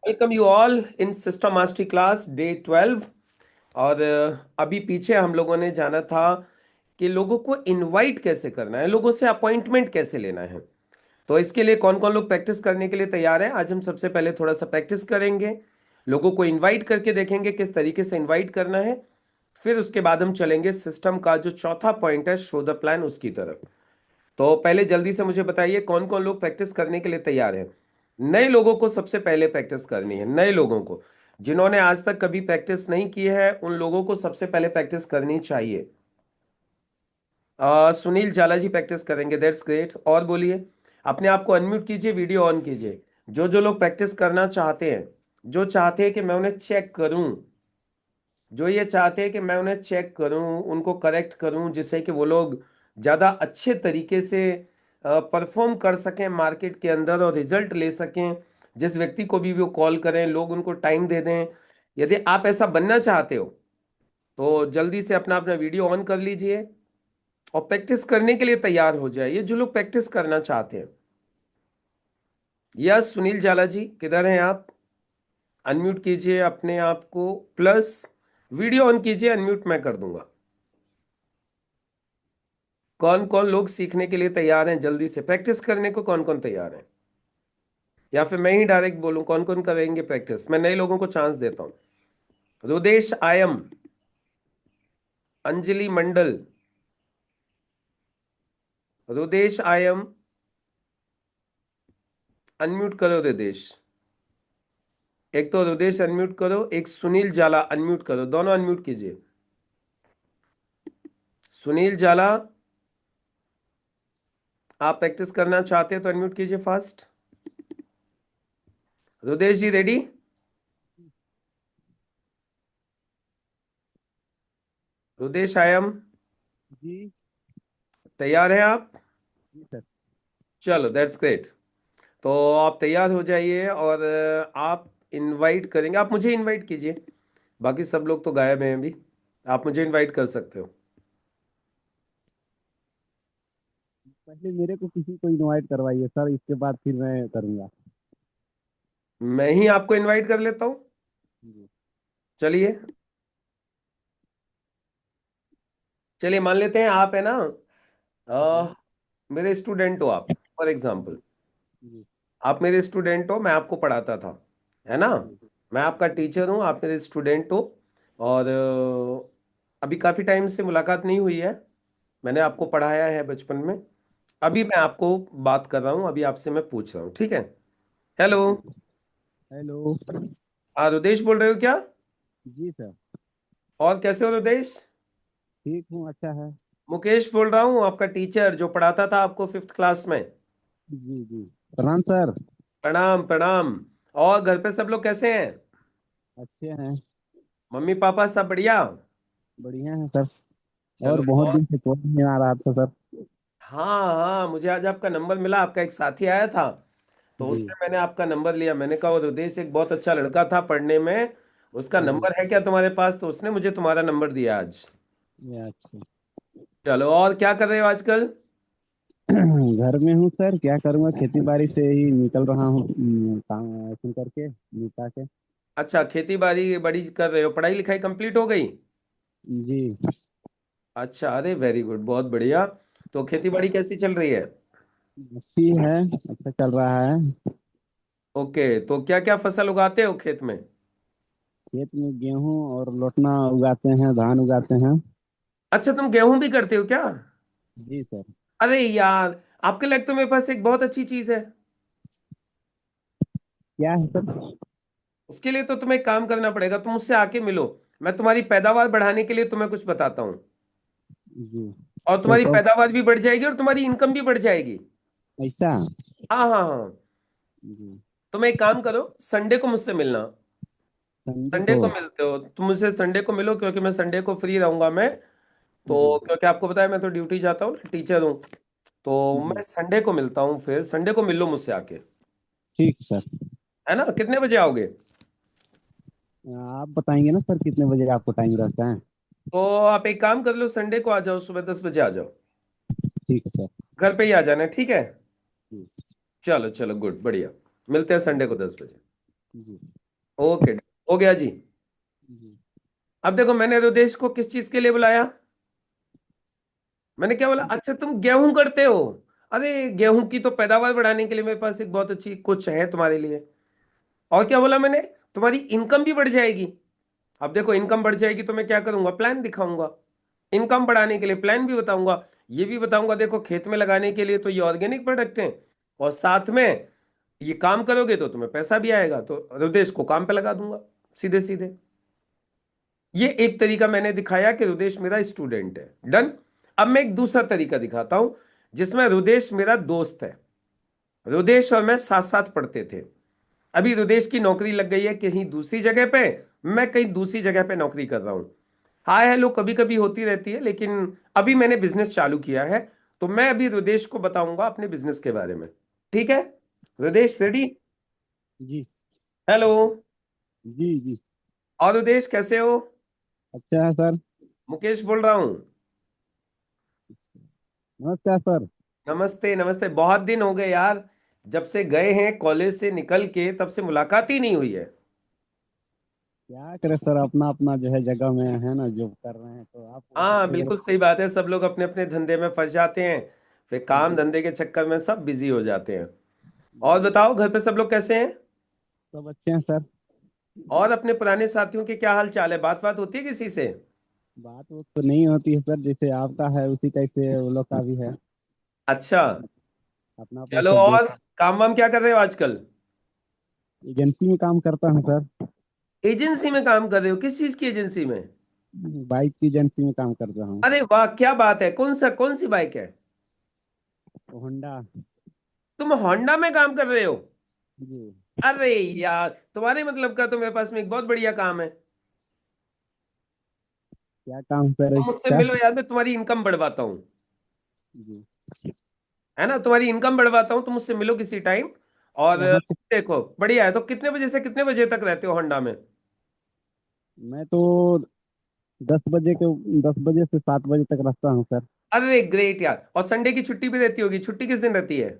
Welcome you all in system mastery class day 12। और अभी पीछे हम लोगों ने जाना था कि लोगों को इनवाइट कैसे करना है, लोगों से अपॉइंटमेंट कैसे लेना है। तो इसके लिए कौन कौन लोग प्रैक्टिस करने के लिए तैयार हैं? आज हम सबसे पहले थोड़ा सा प्रैक्टिस करेंगे, लोगों को इनवाइट करके देखेंगे किस तरीके से इनवाइट करना है। फिर उसके बाद हम चलेंगे सिस्टम का जो चौथा पॉइंट है, शो द प्लान, उसकी तरफ। तो पहले जल्दी से मुझे बताइए कौन कौन लोग प्रैक्टिस करने के लिए तैयार हैं। नए लोगों को सबसे पहले प्रैक्टिस करनी है, नए लोगों को, जिन्होंने आज तक कभी प्रैक्टिस नहीं की है उन लोगों को सबसे पहले प्रैक्टिस करनी चाहिए। सुनील जाला जी प्रैक्टिस करेंगे, दैट्स ग्रेट। और बोलिए, अपने आप को अनम्यूट कीजिए, वीडियो ऑन कीजिए। जो जो लोग प्रैक्टिस करना चाहते हैं, जो चाहते हैं कि मैं उन्हें चेक करूं, जो ये चाहते हैं कि मैं उन्हें चेक करूं, उनको करेक्ट करूं, जिससे कि वो लोग ज़्यादा अच्छे तरीके से परफॉर्म कर सकें मार्केट के अंदर और रिजल्ट ले सकें। जिस व्यक्ति को भी वो कॉल करें, लोग उनको टाइम दे दें। यदि आप ऐसा बनना चाहते हो तो जल्दी से अपना अपना वीडियो ऑन कर लीजिए और प्रैक्टिस करने के लिए तैयार हो जाइए, जो लोग प्रैक्टिस करना चाहते हैं। यस, सुनील जाला जी किधर हैं आप? अनम्यूट कीजिए अपने आप को, प्लस वीडियो ऑन कीजिए, अनम्यूट मैं कर दूंगा। कौन कौन लोग सीखने के लिए तैयार हैं? जल्दी से प्रैक्टिस करने को कौन कौन तैयार है? या फिर मैं ही डायरेक्ट बोलूं कौन कौन करेंगे प्रैक्टिस? मैं नए लोगों को चांस देता हूं। रुदेश आयम, अंजलि मंडल, रुदेश आयम, अनम्यूट करो रुदेश। एक तो रुदेश अनम्यूट करो, एक सुनील जाला अनम्यूट करो, दोनों अनम्यूट कीजिए। सुनील जाला, आप प्रैक्टिस करना चाहते हैं तो अनम्यूट कीजिए फास्ट। रुदेश जी रेडी? रुदेश आयम, जी। तैयार हैं आप? जी सर। चलो दैट्स ग्रेट। तो आप तैयार हो जाइए और आप इनवाइट करेंगे, आप मुझे इनवाइट कीजिए। बाकी सब लोग तो गायब हैं अभी, आप मुझे इनवाइट कर सकते हो। पहले मेरे को किसी को इनवाइट करवाइए सर, इसके बाद फिर मैं करूँगा। मैं ही आपको इनवाइट कर लेता हूँ। जी। चलिए, चलिए मान लेते हैं आप है ना, जी। मेरे स्टूडेंट हो आप, फॉर एग्जाम्पल। जी। आप मेरे स्टूडेंट हो, मैं आपको पढ़ाता था, है ना? जी। मैं आपका टीचर हूँ, आप मेरे स्टूडेंट हो। और अभी काफ़ी टाइम से मुलाकात नहीं हुई है। मैंने आपको पढ़ाया है बचपन में। अभी मैं आपको बात कर रहा हूँ, अभी आपसे मैं पूछ रहा हूँ, ठीक है? हेलो। जी। हेलो। रुदेश बोल रहे हो क्या? जी सर। और कैसे हो रुदेश? ठीक हूँ, अच्छा है। मुकेश बोल रहा हूँ, आपका टीचर जो पढ़ाता था आपको फिफ्थ क्लास में। जी जी। प्रणाम सर। प्रणाम प्रणाम। और घर पे सब लोग कैसे हैं? अच्छे हैं। मम्मी पापा सब बढ़िया? बढ़िया है सर। और चलो बहुत बहुत। दिन से कॉल नहीं आ रहा था सर। हाँ हाँ, मुझे आज आपका नंबर मिला, आपका एक साथी आया था, तो जी। उससे मैंने आपका नंबर लिया। मैंने कहा वो रुदेश एक बहुत अच्छा लड़का था पढ़ने में, उसका जी। नंबर है क्या तुम्हारे पास? तो उसने मुझे तुम्हारा नंबर दिया आज। ये अच्छा। चलो, और क्या कर रहे हो आजकल? घर में हूँ सर, क्या करूँगा, खेती बाड़ी से ही निकल रहा हूँ, काम ऐसे करके निपटा के। अच्छा, खेती बाड़ी बड़ी कर रहे हो, पढ़ाई लिखाई कंप्लीट हो गई? जी। अच्छा, अरे वेरी गुड, बहुत बढ़िया। तो खेती बाड़ी कैसी चल रही है? अच्छी है, अच्छा चल रहा है। ओके, तो क्या क्या फसल उगाते हो खेत में? खेत में गेहूं और लोटना उगाते हैं, धान उगाते हैं। अच्छा, तुम गेहूं भी करते हो क्या? जी सर। अरे यार, आपके लिए तो मेरे पास एक बहुत अच्छी चीज है। क्या है सर? उसके लिए तो तुम्हें एक काम करना पड़ेगा, तुम मुझसे आके मिलो। मैं तुम्हारी पैदावार बढ़ाने के लिए तुम्हें कुछ बताता हूँ। जी। और तो तुम्हारी कब? पैदावार भी बढ़ जाएगी और तुम्हारी इनकम भी बढ़ जाएगी। ऐसा? हाँ हाँ हाँ। जी। तुम एक काम करो, संडे को मुझसे मिलना। संडे संडे को? को मिलते हो तुम मुझसे, संडे को मिलो, क्योंकि मैं संडे को फ्री रहूंगा मैं। जी। तो क्योंकि आपको पता है मैं तो ड्यूटी जाता हूँ, टीचर हूँ। तो मैं जी। संडे को मिलता हूँ, फिर संडे को मिल लो मुझसे आके। ठीक सर। है ना? कितने बजे आओगे? आप बताएंगे ना सर कितने बजे आपको टाइम रहता है? तो आप एक काम कर लो, संडे को आ जाओ, सुबह 10 बजे आ जाओ। ठीक है सर। घर पे ही आ जाना, ठीक है? जी। चलो चलो, गुड, बढ़िया। मिलते हैं संडे को 10 बजे। जी। ओके, हो गया जी। जी। अब देखो, मैंने रुदेश को किस चीज के लिए बुलाया? मैंने क्या बोला? अच्छा, तुम गेहूं करते हो। अरे, गेहूं की तो पैदावार बढ़ाने के लिए मेरे पास एक बहुत अच्छी कुछ है तुम्हारे लिए। और क्या बोला मैंने? तुम्हारी इनकम भी बढ़ जाएगी। अब देखो, इनकम बढ़ जाएगी तो मैं क्या करूंगा? प्लान दिखाऊंगा। इनकम बढ़ाने के लिए प्लान भी बताऊंगा। ये भी बताऊंगा, देखो खेत में लगाने के लिए तो ये ऑर्गेनिक प्रोडक्ट हैं, और साथ में ये काम करोगे तो तुम्हें पैसा भी आएगा, तो रुदेश को काम पे लगा दूंगा सीधे सीधे। ये एक तरीका मैंने दिखाया कि रुदेश मेरा स्टूडेंट है। डन। अब मैं एक दूसरा तरीका दिखाता हूं, जिसमें रुदेश मेरा दोस्त है। रुदेश और मैं साथ साथ पढ़ते थे। अभी रुदेश की नौकरी लग गई है कहीं दूसरी जगह पे, मैं कहीं दूसरी जगह पे नौकरी कर रहा हूं। हाय हेलो कभी कभी होती रहती है, लेकिन अभी मैंने बिजनेस चालू किया है, तो मैं अभी रुदेश को बताऊंगा अपने बिजनेस के बारे में। ठीक है? रुदेश रेडी? जी। हेलो। जी। जी। और रुदेश कैसे हो? अच्छा है सर। मुकेश बोल रहा हूँ। नमस्कार सर। नमस्ते नमस्ते, बहुत दिन हो गए यार। जब से गए हैं कॉलेज से निकल के, तब से मुलाकात ही नहीं हुई है। क्या करे सर, अपना अपना जो है जगह में है ना, जो कर रहे हैं, तो आप वहाँ हाँ, पे अगर। बिल्कुल सही बात है, सब लोग अपने अपने धंधे में फंस जाते हैं। फिर काम जी। धंधे के चक्कर में सब बिजी हो जाते हैं। और जी। बताओ, घर पे सब लोग कैसे हैं? सब अच्छे हैं सर। और अपने पुराने साथियों के क्या हाल चाल है? बात बात होती है किसी से? बात वो तो नहीं होती है सर, जैसे आपका है उसी टाइप से वो लोग का भी है। अच्छा। अपना अपना अपना चलो, सब और व्यस्त। काम वाम क्या कर रहे हो आजकल? एजेंसी में काम करता हूँ सर। एजेंसी में काम कर रहे हो? किस चीज की एजेंसी में? बाइक की एजेंसी में काम करता हूँ। अरे वाह, क्या बात है! कौन सी बाइक है? होंडा। तुम होंडा में काम कर रहे हो? जी। अरे यार, तुम्हारे मतलब का तो मेरे पास में एक बहुत बढ़िया काम है। क्या काम सर तुम मुझसे इसका? मिलो यार, मैं तुम्हारी इनकम बढ़वाता हूँ। जी। है ना, तुम्हारी इनकम बढ़वाता हूँ, तुम मुझसे मिलो किसी टाइम। और वहाँ से। देखो बढ़िया है, तो कितने बजे से कितने बजे तक रहते हो होंडा में? मैं तो 10 बजे के 10 बजे से 7 बजे तक रहता हूँ सर। अरे ग्रेट यार, और संडे की छुट्टी भी रहती होगी? छुट्टी किस दिन रहती है?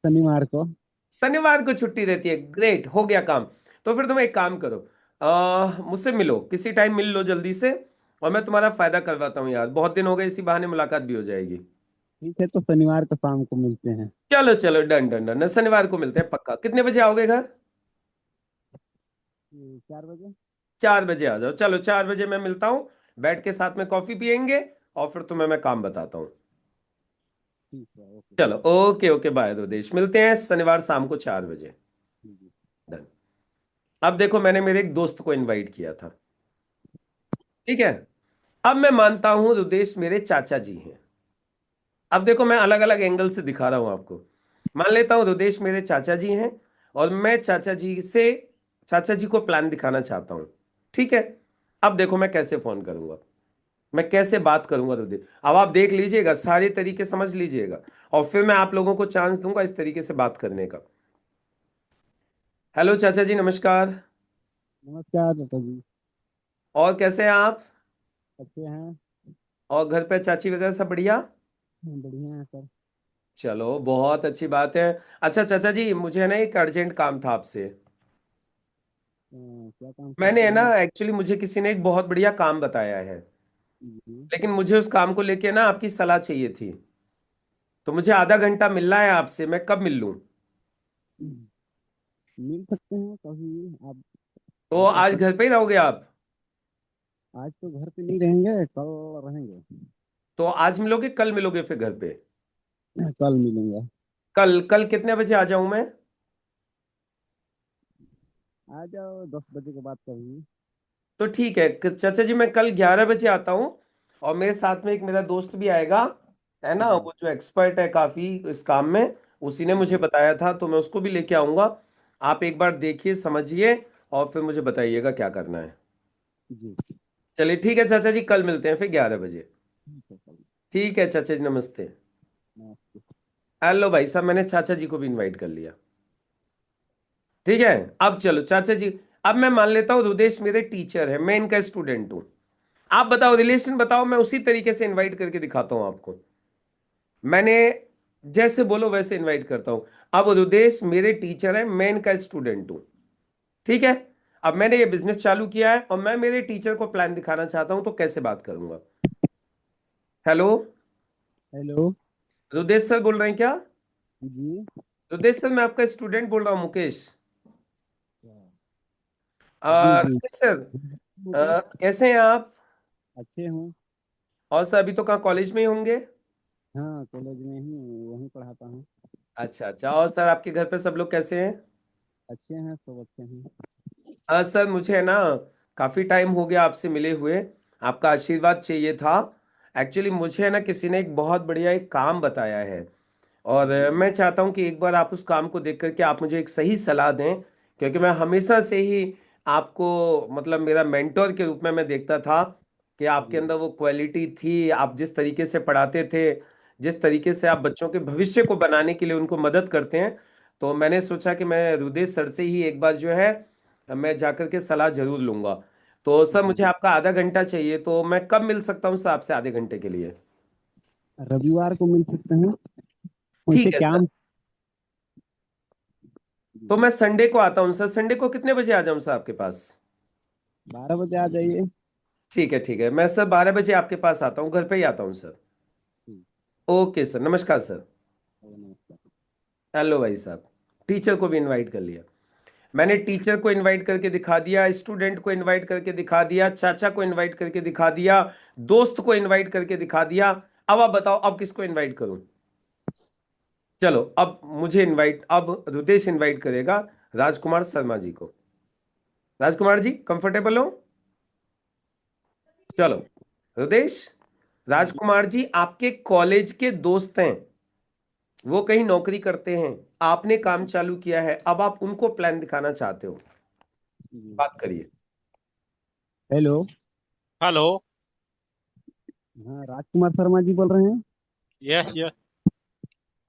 शनिवार को। शनिवार को छुट्टी रहती है। ग्रेट, हो गया काम। तो फिर तुम एक काम करो, मुझसे मिलो किसी टाइम, मिल लो जल्दी से। और मैं तुम्हारा फायदा करवाता हूँ यार, बहुत दिन हो गए, इसी बहाने मुलाकात भी हो जाएगी। ठीक है, तो शनिवार को शाम को मिलते हैं। चलो चलो, डन डन डन, शनिवार को मिलते हैं पक्का। कितने बजे आओगे घर? 4 बजे। 4 बजे आ जाओ। चलो, 4 बजे मैं मिलता हूँ। बैठ के साथ में कॉफी पियेंगे, और फिर तुम्हें मैं काम बताता हूँ। ठीक है, ओके चलो, सर। ओके ओके, बाय देश, मिलते हैं शनिवार शाम को 4 बजे। जी। डन। अब देखो, मैंने मेरे एक दोस्त को इनवाइट किया था। ठीक है? अब मैं मानता हूं रुदेश मेरे चाचा जी हैं। अब देखो, मैं अलग अलग एंगल से दिखा रहा हूं आपको। मान लेता हूं रुदेश मेरे चाचा जी हैं, और मैं चाचा जी को प्लान दिखाना चाहता हूं। ठीक है? अब देखो, मैं कैसे फोन करूंगा, मैं कैसे बात करूंगा रुदेश। अब आप देख लीजिएगा, सारे तरीके समझ लीजिएगा, और फिर मैं आप लोगों को चांस दूंगा इस तरीके से बात करने का। हेलो चाचा जी, नमस्कार। नमस्कार चाचा जी। और कैसे हैं आप? अच्छे हैं। और घर पे चाची वगैरह सब बढ़िया? बढ़िया है सर। चलो, बहुत अच्छी बात है। अच्छा चाचा जी, मुझे ना एक अर्जेंट काम था आपसे। क्या काम सर, मैंने है ना, कहिए। एक्चुअली मुझे किसी ने एक बहुत बढ़िया काम बताया है, जी। लेकिन मुझे उस काम को लेके ना आपकी सलाह चाहिए थी। तो मुझे आधा घंटा मिलना है आपसे, मैं कब मिल लूं? मिल सकते हैं कभी आप। तो आ आज सकते घर पे ही रहोगे आप? हैं। आज तो घर पे नहीं रहेंगे, कल रहेंगे। तो आज मिलोगे, कल मिलोगे फिर घर पे? कल मिलेंगे। कल कल कितने बजे आ जाऊं मैं? आ जाओ 10 बजे के बाद कभी। तो ठीक है चाचा जी, मैं कल 11 बजे आता हूँ। और मेरे साथ में एक मेरा दोस्त भी आएगा, है ना, जी। वो जो एक्सपर्ट है काफी इस काम में। उसी ने मुझे जी। बताया था, तो मैं उसको भी लेके आऊंगा। आप एक बार देखिए, समझिए, और फिर मुझे बताइएगा क्या करना है। जी। चलिए ठीक है चाचा जी, कल मिलते हैं फिर 11 बजे। ठीक है कल। ठीक है चाचा जी, नमस्ते। नमस्ते। हेलो भाई साहब, मैंने चाचा जी को भी इनवाइट कर लिया। ठीक है? अब चलो चाचा जी, अब मैं मान लेता हूँ रुदेश मेरे टीचर है, मैं इनका स्टूडेंट हूँ। आप बताओ, रिलेशन बताओ, मैं उसी तरीके से इनवाइट करके दिखाता हूँ आपको। मैंने जैसे बोलो वैसे इनवाइट करता हूँ। अब रुदेश मेरे टीचर है, मैं इनका स्टूडेंट हूँ। ठीक है? अब मैंने ये बिजनेस चालू किया है और मैं मेरे टीचर को प्लान दिखाना चाहता हूँ, तो कैसे बात करूंगा? हेलो। हेलो। रुदेश सर बोल रहे हैं क्या? जी। रुदेश सर, मैं आपका स्टूडेंट बोल रहा हूँ, मुकेश। जी जी। रुदेश सर, मुकेश। कैसे हैं आप? अच्छे हूँ। और सर अभी तो कहाँ, कॉलेज में ही होंगे? हाँ, कॉलेज में ही वहीं पढ़ाता हूँ। अच्छा अच्छा। और सर आपके घर पे सब लोग कैसे हैं? अच्छे हैं, सब अच्छे हैं। सर मुझे है ना, काफ़ी टाइम हो गया आपसे मिले हुए। आपका आशीर्वाद चाहिए था। एक्चुअली मुझे है ना, किसी ने एक बहुत बढ़िया एक काम बताया है। और जी मैं चाहता हूं कि एक बार आप उस काम को देख करके आप मुझे एक सही सलाह दें। क्योंकि मैं हमेशा से ही आपको, मतलब मेरा मेंटोर के रूप में मैं देखता था कि आपके जी। अंदर वो क्वालिटी थी। आप जिस तरीके से पढ़ाते थे, जिस तरीके से आप बच्चों के भविष्य को बनाने के लिए उनको मदद करते हैं, तो मैंने सोचा कि मैं रुदेश सर से ही एक बार जो है, मैं जाकर के सलाह जरूर लूंगा। तो सर जी। मुझे आपका आधा घंटा चाहिए, तो मैं कब मिल सकता हूँ सर आपसे आधे घंटे के लिए? रविवार को मिल सकते हैं। वैसे ठीक है क्या सर। तो मैं संडे को आता हूँ सर। संडे को कितने बजे आ जाऊँ सर आपके पास? 12 बजे आ जाइए। ठीक है ठीक है, मैं सर 12 बजे आपके पास आता हूँ, घर पे ही आता हूँ सर। ठीक ओके सर, नमस्कार सर। है, नमस्कार। हेलो भाई साहब। टीचर को भी इनवाइट कर लिया। मैंने टीचर को इनवाइट करके दिखा दिया, स्टूडेंट को इनवाइट करके दिखा दिया, चाचा को इनवाइट करके दिखा दिया, दोस्त को इनवाइट करके दिखा दिया। अब आप बताओ, अब किसको इनवाइट करूं? चलो, अब मुझे इनवाइट, अब रुदेश इनवाइट करेगा राजकुमार शर्मा जी को। राजकुमार जी कंफर्टेबल हो? चलो रुदेश, जी राजकुमार जी आपके कॉलेज के दोस्त हैं। वो कहीं नौकरी करते हैं। आपने काम चालू किया है, अब आप उनको प्लान दिखाना चाहते हो। जी। बात करिए। हेलो। हेलो। हाँ, राजकुमार शर्मा जी बोल रहे हैं। Yes yes.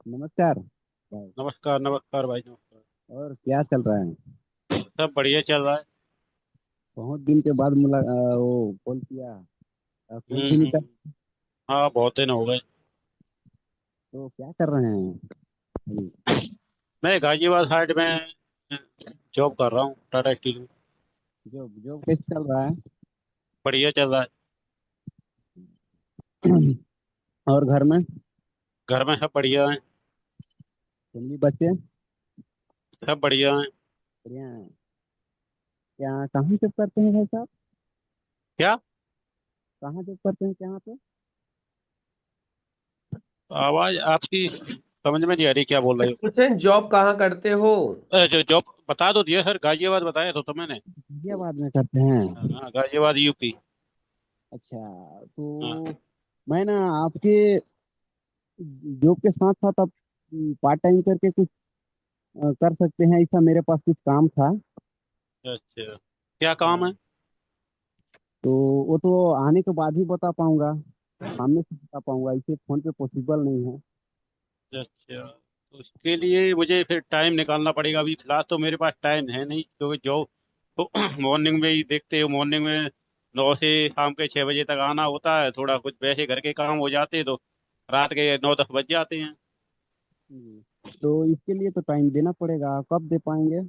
नमस्कार भाई। नमस्कार नमस्कार भाई, नमस्कार। और क्या चल रहा है? सब बढ़िया चल रहा है। बहुत दिन के बाद वो कॉल किया। फोन भी नहीं कर। हम्म। हाँ, बहुत दिन हो गए। तो क्या कर रहे हैं अभी? मैं गाजियाबाद साइड में जॉब कर रहा हूँ, टाटा स्टील में। जॉब जॉब कैसे चल रहा है? बढ़िया चल रहा है। और घर में घर में सब बढ़िया हैं। फैमिली बच्चे सब बढ़िया हैं। बढ़िया हैं? क्या कहाँ जॉब करते हैं भाई साहब? क्या? कहाँ जॉब करते हैं, क्या पे? आवाज आपकी समझ में नहीं आ रही, क्या बोल रहे हो? पूछे जॉब कहाँ करते हो? जो जॉब बता दो दिया सर, गाजियाबाद बताया तो मैंने। गाजियाबाद में करते हैं। हाँ, गाजियाबाद यूपी। अच्छा, हाँ। तो मैं ना आपके जॉब के साथ साथ आप पार्ट टाइम करके कुछ कर सकते हैं, ऐसा मेरे पास कुछ काम था। अच्छा, क्या काम है? हाँ, तो वो तो आने के बाद ही बता पाऊंगा, सामने से बता पाऊंगा, इसे फोन पे पॉसिबल नहीं है। अच्छा, तो उसके लिए मुझे फिर टाइम निकालना पड़ेगा। अभी फिलहाल तो मेरे पास टाइम है नहीं, क्योंकि जॉब तो मॉर्निंग में ही देखते हो। मॉर्निंग में 9 से शाम के 6 बजे तक आना होता है। थोड़ा कुछ वैसे घर के काम हो जाते हैं तो रात के 9-10 बज जाते हैं। जी। तो इसके लिए तो टाइम देना पड़ेगा, कब दे पाएंगे?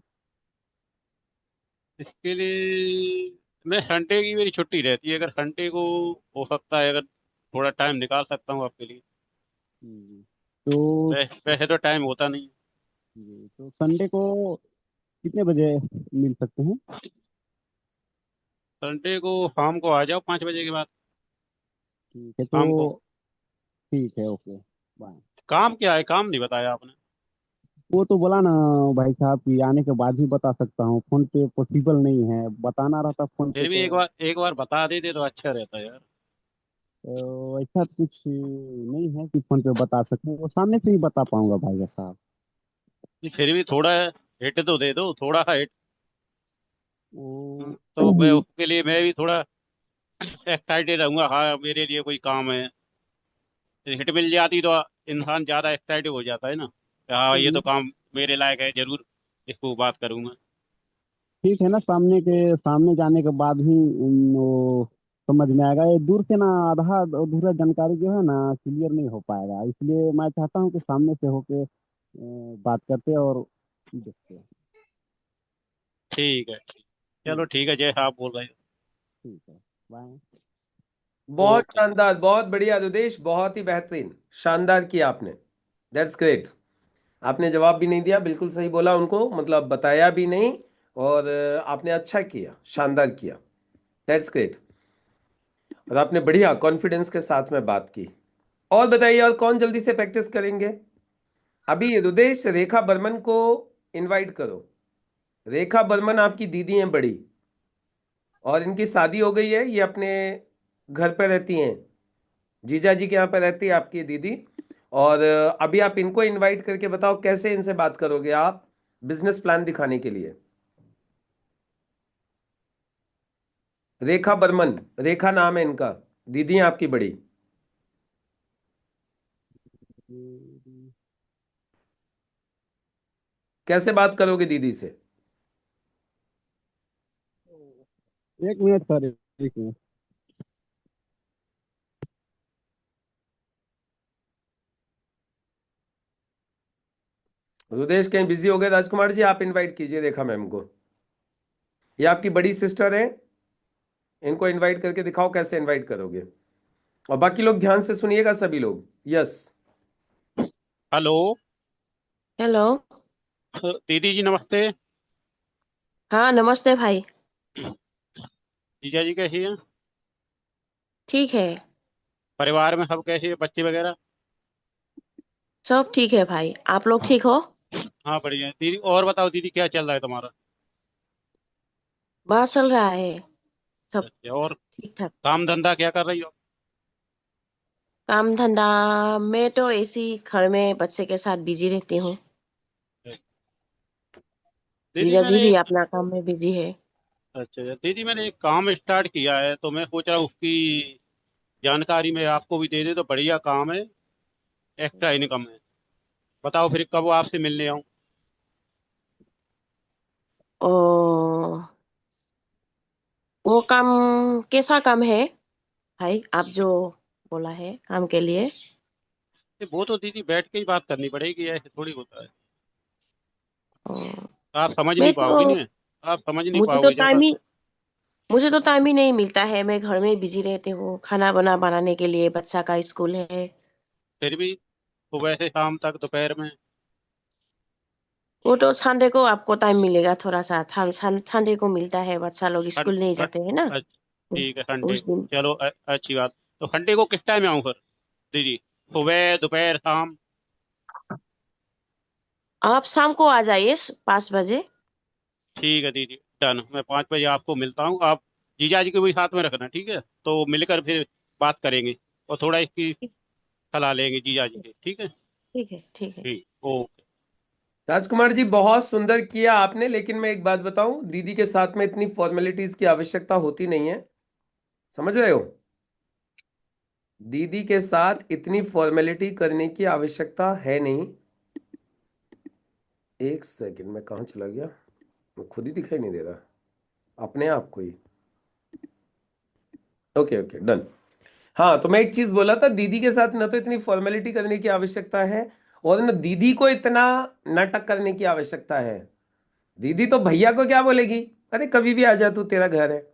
इसके लिए मैं संडे की मेरी छुट्टी रहती है। अगर संडे को हो सकता है, अगर थोड़ा टाइम निकाल सकता हूँ आपके लिए। जी। तो वैसे तो टाइम होता नहीं। जी, तो संडे को कितने बजे मिल सकते हैं? संडे को शाम को आ जाओ 5 बजे के बाद। ठीक है, तो शाम को। ठीक है, ओके, बाय। काम क्या है, काम नहीं बताया आपने। वो तो बोला ना भाई साहब कि आने के बाद ही बता सकता हूँ, फोन पे पॉसिबल नहीं है, बताना रहता फोन पे फिर भी तो। एक बार बता देते तो अच्छा रहता यार। ऐसा कुछ नहीं है कि फोन पे बता सकूं, वो सामने से ही बता पाऊंगा भाई साहब। नहीं, फिर भी थोड़ा हिट तो दे दो, थोड़ा हिट। वो तो मैं उसके लिए मैं भी थोड़ा एक्साइटेड रहूंगा। हाँ, मेरे लिए कोई काम है। हिट मिल जाती तो इंसान ज्यादा एक्साइटेड हो जाता है ना कि हाँ, ये तो काम मेरे लायक है, जरूर इसको बात करूंगा। ठीक है ना, सामने जाने के बाद ही वो समझ में आएगा। ये दूर से ना आधा अधूरा जानकारी जो है ना क्लियर नहीं हो पाएगा, इसलिए मैं चाहता हूँ कि सामने से होके बात करते और देखते। ठीक है। चलो ठीक है, जैसा आप बोल रहे हो। ठीक है, बाय। बहुत ओके। शानदार, बहुत बढ़िया रुदेश, बहुत ही बेहतरीन, शानदार किया आपने। That's great. आपने जवाब भी नहीं दिया, बिल्कुल सही बोला उनको, मतलब बताया भी नहीं। और आपने अच्छा किया, शानदार किया। That's great. और आपने बढ़िया कॉन्फिडेंस के साथ में बात की। और बताइए, और कौन जल्दी से प्रैक्टिस करेंगे? अभी रुदेश, रेखा बर्मन को इनवाइट करो। रेखा बर्मन आपकी दीदी हैं बड़ी, और इनकी शादी हो गई है, ये अपने घर पे रहती हैं, जीजा जी के यहाँ पे रहती है आपकी दीदी। और अभी आप इनको इनवाइट करके बताओ कैसे इनसे बात करोगे आप बिजनेस प्लान दिखाने के लिए। रेखा बर्मन, रेखा नाम है इनका, दीदी हैं आपकी बड़ी। कैसे बात करोगे दीदी से? 1 मिनट सर, 1 मिनट। रुदेश कहीं बिजी हो गए? राजकुमार जी आप इनवाइट कीजिए रेखा मैम को। ये आपकी बड़ी सिस्टर है, इनको इनवाइट करके दिखाओ कैसे इनवाइट करोगे। और बाकी लोग ध्यान से सुनिएगा सभी लोग। यस। हेलो। हेलो। दीदी जी नमस्ते। हाँ नमस्ते भाई। जीजा जी कैसी हैं? ठीक है। परिवार में सब कैसे हैं, बच्चे वगैरह? सब ठीक है भाई, आप लोग ठीक हो? हाँ बढ़िया है। दीदी और बताओ, दीदी क्या चल रहा है तुम्हारा? बस चल रहा है, सब अच्छा, और ठीक ठाक। काम धंधा क्या कर रही हो? काम धंधा, मैं तो ऐसी घर में बच्चे के साथ बिजी रहती हूँ। दीदी जीजा जी मैंने भी एक अपना काम में बिजी है। अच्छा अच्छा, दीदी मैंने एक काम स्टार्ट किया है, तो मैं सोच रहा हूँ उसकी जानकारी मैं आपको भी दे दे तो बढ़िया काम है, एक्स्ट्रा इनकम है। बताओ फिर कब आपसे मिलने आऊँ? ओ, वो काम कैसा काम है भाई, आप जो बोला है काम के लिए? वो तो दीदी बैठ के ही बात करनी पड़ेगी, ऐसे थोड़ी होता है। ओ, आप समझ नहीं मैं पाओगे तो ना, आप समझ नहीं मुझे तो पाओगे जब टाइम तक। ही मुझे तो टाइम ही नहीं मिलता है, मैं घर में बिजी रहती हूँ, खाना बना बनाने के लिए, बच्चा का स्कूल है। फिर भी सुबह से शाम तक दोपहर में। वो तो संडे को आपको टाइम मिलेगा थोड़ा सा, संडे को मिलता है, बच्चा लोग सन- स्कूल नहीं सन- जाते हैं ना। अच्छा, उस ठीक है संडे उस को, दिन चलो अच्छी बात। तो संडे को किस टाइम में आऊँ फिर दीदी? सुबह दोपहर शाम? आप शाम को आ जाइए 5 बजे। ठीक है दीदी, डन। मैं 5 बजे आपको मिलता हूँ। आप जीजा जी को भी साथ में रखना, ठीक है? तो मिलकर फिर बात करेंगे और थोड़ा इसकी ठीक सलाह लेंगे जीजा जी से, ठीक है? ठीक है, ठीक है। ठीक, ओके। राजकुमार जी बहुत सुंदर किया आपने, लेकिन मैं एक बात बताऊं, दीदी के साथ में इतनी फॉर्मेलिटीज की आवश्यकता होती नहीं है। समझ रहे हो? दीदी के साथ इतनी फॉर्मेलिटी करने की आवश्यकता है नहीं। एक सेकंड, में कहाँ चला गया? मैं खुद ही दिखाई नहीं दे रहा अपने आप को ही। Okay okay, done. हाँ, तो मैं एक चीज बोला था, दीदी के साथ ना तो इतनी फॉर्मेलिटी करने की आवश्यकता है, और ना दीदी को इतना नाटक करने की आवश्यकता है। दीदी तो भैया को क्या बोलेगी, अरे कभी भी आ जा तू, तेरा घर है,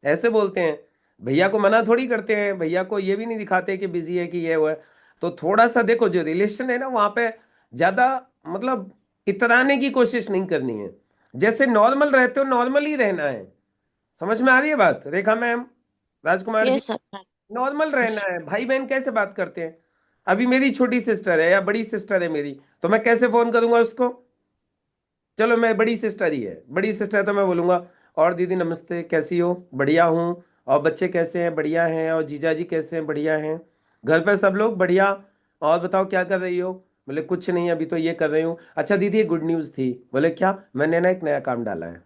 ऐसे बोलते हैं। भैया को मना थोड़ी करते हैं, भैया को ये भी नहीं दिखाते कि बिजी है कि ये हुआ है। तो थोड़ा सा देखो, जो रिलेशन है ना वहां पे ज्यादा, मतलब इतराने की कोशिश नहीं करनी है। जैसे नॉर्मल रहते हो नॉर्मल ही रहना है। समझ में आ रही है बात रेखा मैम, राजकुमार ये जी? सब नॉर्मल रहना है। भाई बहन कैसे बात करते हैं? अभी मेरी छोटी सिस्टर है या बड़ी सिस्टर है मेरी, तो मैं कैसे फोन करूंगा उसको? चलो मैं, बड़ी सिस्टर ही है, बड़ी सिस्टर है तो मैं बोलूंगा, और दीदी नमस्ते, कैसी हो? बढ़िया हूँ। और बच्चे कैसे हैं? बढ़िया हैं। और जीजा जी कैसे हैं? बढ़िया हैं। घर पे सब लोग बढ़िया। और बताओ क्या कर रही हो? बोले कुछ नहीं, अभी तो ये कर रही हूँ। अच्छा दीदी एक गुड न्यूज़ थी। बोले क्या? मैंने ना एक नया काम डाला है।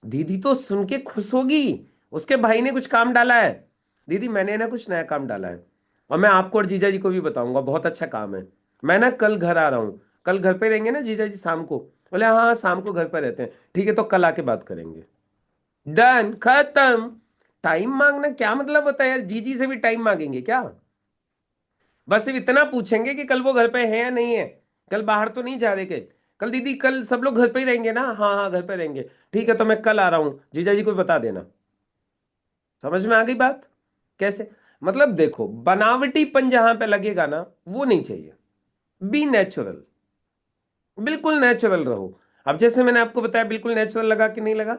दीदी तो सुन के खुश होगी, उसके भाई ने कुछ काम डाला है। दीदी मैंने ना कुछ नया काम डाला है, और मैं आपको और जीजा जी को भी बताऊंगा, बहुत अच्छा काम है। मैं ना कल घर आ रहा हूँ। कल घर पे रहेंगे ना जीजा जी शाम को? बोले हाँ हाँ, शाम को घर पे रहते हैं। ठीक है, तो कल आके बात करेंगे। डन, खत्म। टाइम मांगना क्या मतलब होता है यार? जीजी से भी टाइम मांगेंगे क्या? बस सिर्फ इतना पूछेंगे कि कल वो घर पे है या नहीं है, कल बाहर तो नहीं जा रहे के, कल दीदी, कल सब लोग घर पे ही रहेंगे ना? हाँ हाँ, घर पे रहेंगे। ठीक है, तो मैं कल आ रहा हूँ, जीजा जी को बता देना। समझ में आ गई बात? कैसे? मतलब देखो, बनावटीपन जहां पे लगेगा ना, वो नहीं चाहिए। बी नेचुरल, बिल्कुल नेचुरल रहो। अब जैसे मैंने आपको बताया, बिल्कुल नेचुरल लगा कि नहीं लगा?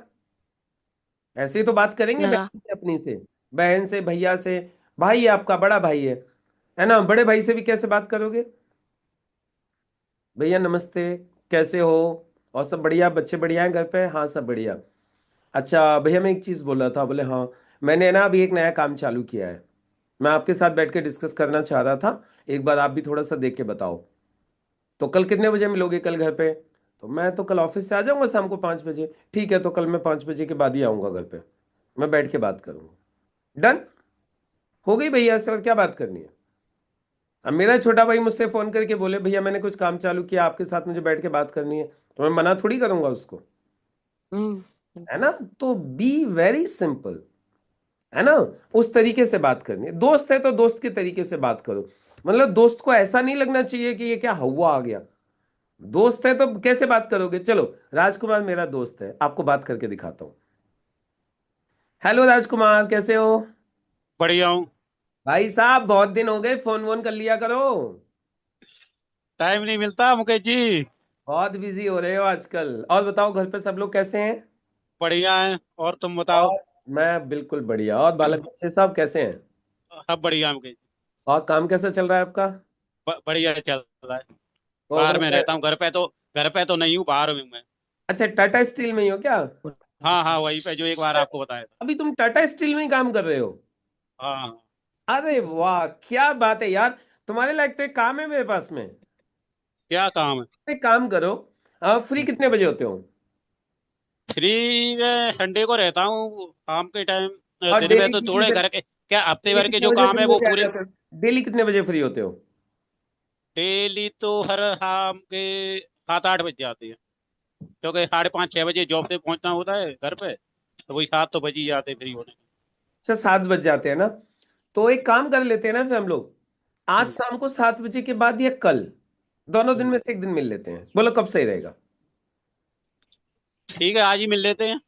ऐसे ही तो बात करेंगे लगा। बहन से, अपनी से, बहन से, भैया से। भाई है आपका, बड़ा भाई है ना? बड़े भाई से भी कैसे बात करोगे? भैया नमस्ते, कैसे हो? और सब बढ़िया? बच्चे बढ़िया हैं घर पे? हाँ सब बढ़िया। अच्छा भैया, मैं एक चीज़ बोल रहा था। बोले हाँ, मैंने ना अभी एक नया काम चालू किया है, मैं आपके साथ बैठ के डिस्कस करना चाह रहा था। एक बार आप भी थोड़ा सा देख के बताओ। तो कल कितने बजे मिलोगे कल घर पे? तो मैं तो कल ऑफिस से आ जाऊंगा शाम को 5 बजे। ठीक है, तो कल मैं 5 बजे के बाद ही आऊँगा घर पे, मैं बैठ के बात करूँगा। डन? हो गई भैया से, और क्या बात करनी है? अब मेरा छोटा भाई मुझसे फ़ोन करके बोले भैया मैंने कुछ काम चालू किया, आपके साथ मुझे बैठ के बात करनी है, तो मैं मना थोड़ी करूंगा उसको, हम्म। है ना? तो बी वेरी सिंपल, है ना? उस तरीके से बात करनी है। दोस्त है तो दोस्त के तरीके से बात करो। मतलब दोस्त को ऐसा नहीं लगना चाहिए कि ये क्या हवा आ गया। दोस्त है तो कैसे बात करोगे? चलो, राजकुमार मेरा दोस्त है, आपको बात करके दिखाता हूँ। हेलो राजकुमार, कैसे हो? बढ़िया हूँ। भाई साहब, बहुत दिन हो गए, फोन वोन कर लिया करो। टाइम नहीं मिलता मुकेश जी। बहुत बिजी हो रहे हो आजकल। और बताओ, घर पे सब लोग कैसे हैं? बढ़िया है, और तुम बताओ। और मैं बिल्कुल बढ़िया। और बालक बच्चे सब कैसे हैं? सब बढ़िया है मुकेश जी। और काम कैसा चल रहा है आपका? बढ़िया चल रहा है। तो बाहर में मतलब, रहता हूँ, घर पे तो नहीं हूँ, बाहर में हूँ मैं। अच्छा टाटा स्टील में ही हो क्या? हाँ हाँ, वहीं पे जो एक बार आपको बताया था। अभी तुम टाटा स्टील में ही काम कर रहे हो? हाँ। अरे वाह, क्या बात है यार। तुम्हारे लायक तो एक काम है मेरे पास में। क्या काम है? एक काम करो, फ्री कितने बजे होते हो? फ्री संडे को रहता हूँ शाम के टाइम। और दिन में डेली तो थोड़े घर के क्या हफ्ते डेली भर के कितने जो बजे काम फ्री है वो होके आ पूरे। जाते हो? डेली कितने बजे फ्री होते हो? डेली तो हर शाम के 7-8 बज जाते हैं, क्योंकि 5:30-6 बजे जॉब से पहुंचना होता है घर पे, तो वही 7 तो बज ही जाते हैं फ्री होने अच्छा, 7 बज जाते हैं ना? तो एक काम कर लेते हैं ना फिर हम लोग, आज में। शाम को 7 बजे के बाद या कल, दोनों दिन हम्म। में से एक दिन मिल लेते हैं। बोलो कब सही रहेगा? ठीक है, आज ही मिल लेते हैं।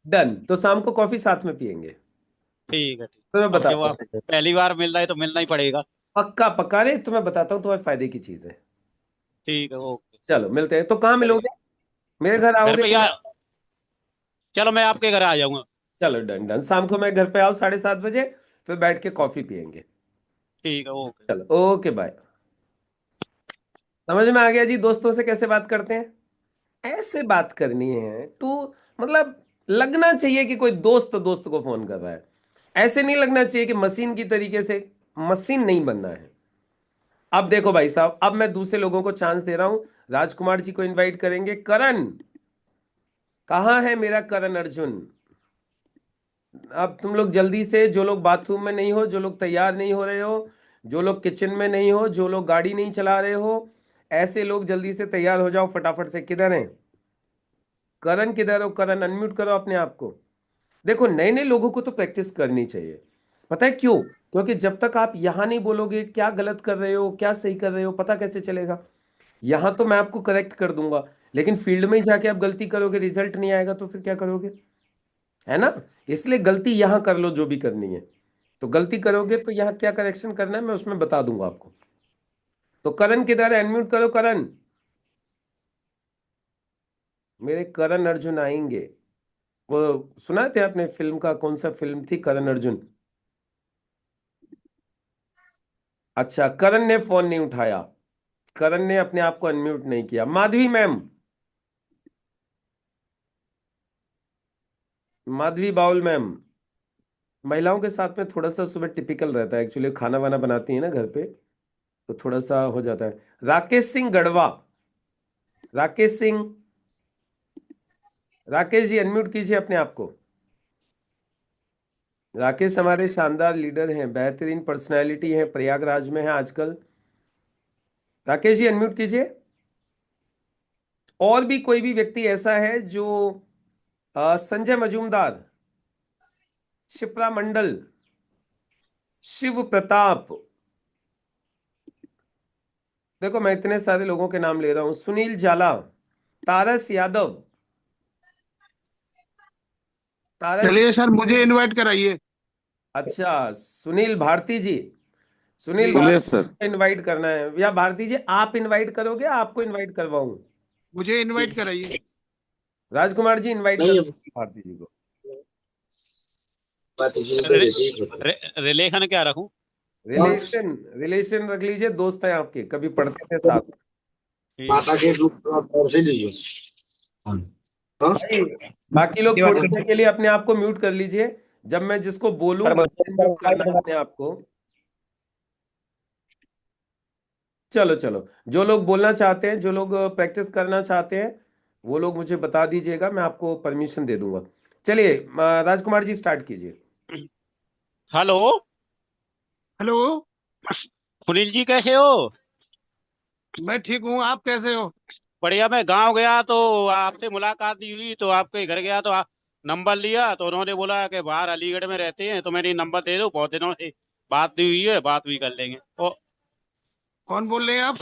डन, तो शाम को कॉफी साथ में पियेंगे। ठीक है, ठीक। तो मैं अब जब बताता आप हूँ, पहली बार मिल रहा है तो मिलना ही पड़ेगा। पक्का पक्का रे, तो मैं बताता हूँ, तुम्हारे फायदे की चीज है। ठीक है, ओके। चलो मिलते हैं, तो कहाँ बढ़िया। मिलोगे? मेरे घर घर आओगे पे तो या मैं, चलो मैं आपके घर आ जाऊंगा। चलो डन डन, शाम को मैं घर पे आओ 7:30 बजे, फिर बैठ के कॉफी पियेंगे। ठीक है, ओके। चलो ओके बाय। समझ में आ गया जी, दोस्तों से कैसे बात करते हैं? ऐसे बात करनी है टू, मतलब लगना चाहिए कि कोई दोस्त दोस्त को फोन कर रहा है। ऐसे नहीं लगना चाहिए कि मशीन की तरीके से। मशीन नहीं बनना है। अब देखो भाई साहब, अब मैं दूसरे लोगों को चांस दे रहा हूं। राजकुमार जी को इनवाइट करेंगे। करण, कहाँ है मेरा करण अर्जुन? अब तुम लोग जल्दी से, जो लोग बाथरूम में नहीं हो, जो लोग तैयार नहीं हो रहे हो, जो लोग किचन में नहीं हो, जो लोग गाड़ी नहीं चला रहे हो, ऐसे लोग जल्दी से तैयार हो जाओ फटाफट से। किधर है करण? किधर हो करण? अनम्यूट करो अपने आप को। देखो, नए नए लोगों को तो प्रैक्टिस करनी चाहिए। पता है क्यों? क्योंकि जब तक आप यहां नहीं बोलोगे क्या गलत कर रहे हो क्या सही कर रहे हो, पता कैसे चलेगा? यहां तो मैं आपको करेक्ट कर दूंगा, लेकिन फील्ड में ही जाके आप गलती करोगे, रिजल्ट नहीं आएगा, तो फिर क्या करोगे? है ना? इसलिए गलती यहां कर लो जो भी करनी है। तो गलती करोगे तो यहाँ क्या करेक्शन करना है मैं उसमें बता दूंगा आपको। तो करण किधर है? अनम्यूट करो करण। मेरे करण अर्जुन आएंगे। वो सुना थे आपने, फिल्म का कौन सा फिल्म थी, करण अर्जुन? अच्छा, करण ने फोन नहीं उठाया, करण ने अपने आप को अनम्यूट नहीं किया। माधवी मैम, माधवी बाउल मैम, महिलाओं के साथ में थोड़ा सा सुबह टिपिकल रहता है एक्चुअली, खाना वाना बनाती है ना घर पे, तो थोड़ा सा हो जाता है। राकेश सिंह गढ़वा, राकेश सिंह, राकेश जी अनम्यूट कीजिए अपने आप को। राकेश हमारे शानदार लीडर हैं, बेहतरीन पर्सनैलिटी हैं, प्रयागराज में है आजकल। राकेश जी अनम्यूट कीजिए। और भी कोई भी व्यक्ति ऐसा है जो, संजय मजूमदार, शिप्रा मंडल, शिव प्रताप, देखो मैं इतने सारे लोगों के नाम ले रहा हूं, सुनील जाला, तारस यादव, तारस। चलिए सर, मुझे इनवाइट कराइए। अच्छा, सुनील भारती जी, सुनील जी, बोलिए भारती सर। को इनवाइट करना है, या भारती जी आप इनवाइट करोगे, आपको इनवाइट करवाऊं? मुझे इनवाइट कराइए। राजकुमार जी इनवाइट नहीं, करो भारती जी को। बात रि, ठीक रि, रिलेशन क्या रखूं? रिलेशन, रिलेशन रख लीजिए, दोस्त हैं आपके, कभी पढ़ते थे है। साथ। ठीक माता के रूप और से लीजिए। हाँ। भाई बाकी लोग थोड़ी देर के लिए अपने आप को म्यूट कर लीजिए, जब मैं जिसको बोलूं वैसे म्यूट करना है अपने आप को। चलो चलो, जो लोग बोलना चाहते हैं, जो लोग प्रैक्टिस करना चाहते हैं, वो लोग मुझे बता दीजिएगा, मैं आपको परमिशन दे दूंगा। चलिए राजकुमार जी स्टार्ट कीजिए। Hello, hello. सुनील जी कैसे हो? मैं ठीक हूँ, आप कैसे हो? बढ़िया। मैं गांव गया तो आपसे मुलाकात नहीं हुई, तो आपके घर गया तो नंबर लिया, तो उन्होंने बोला कि बाहर अलीगढ़ में रहते हैं, तो मैंने नंबर दे दो, बहुत दिनों से बात नहीं हुई है, बात भी कर लेंगे। ओ, कौन बोल रहे हैं आप?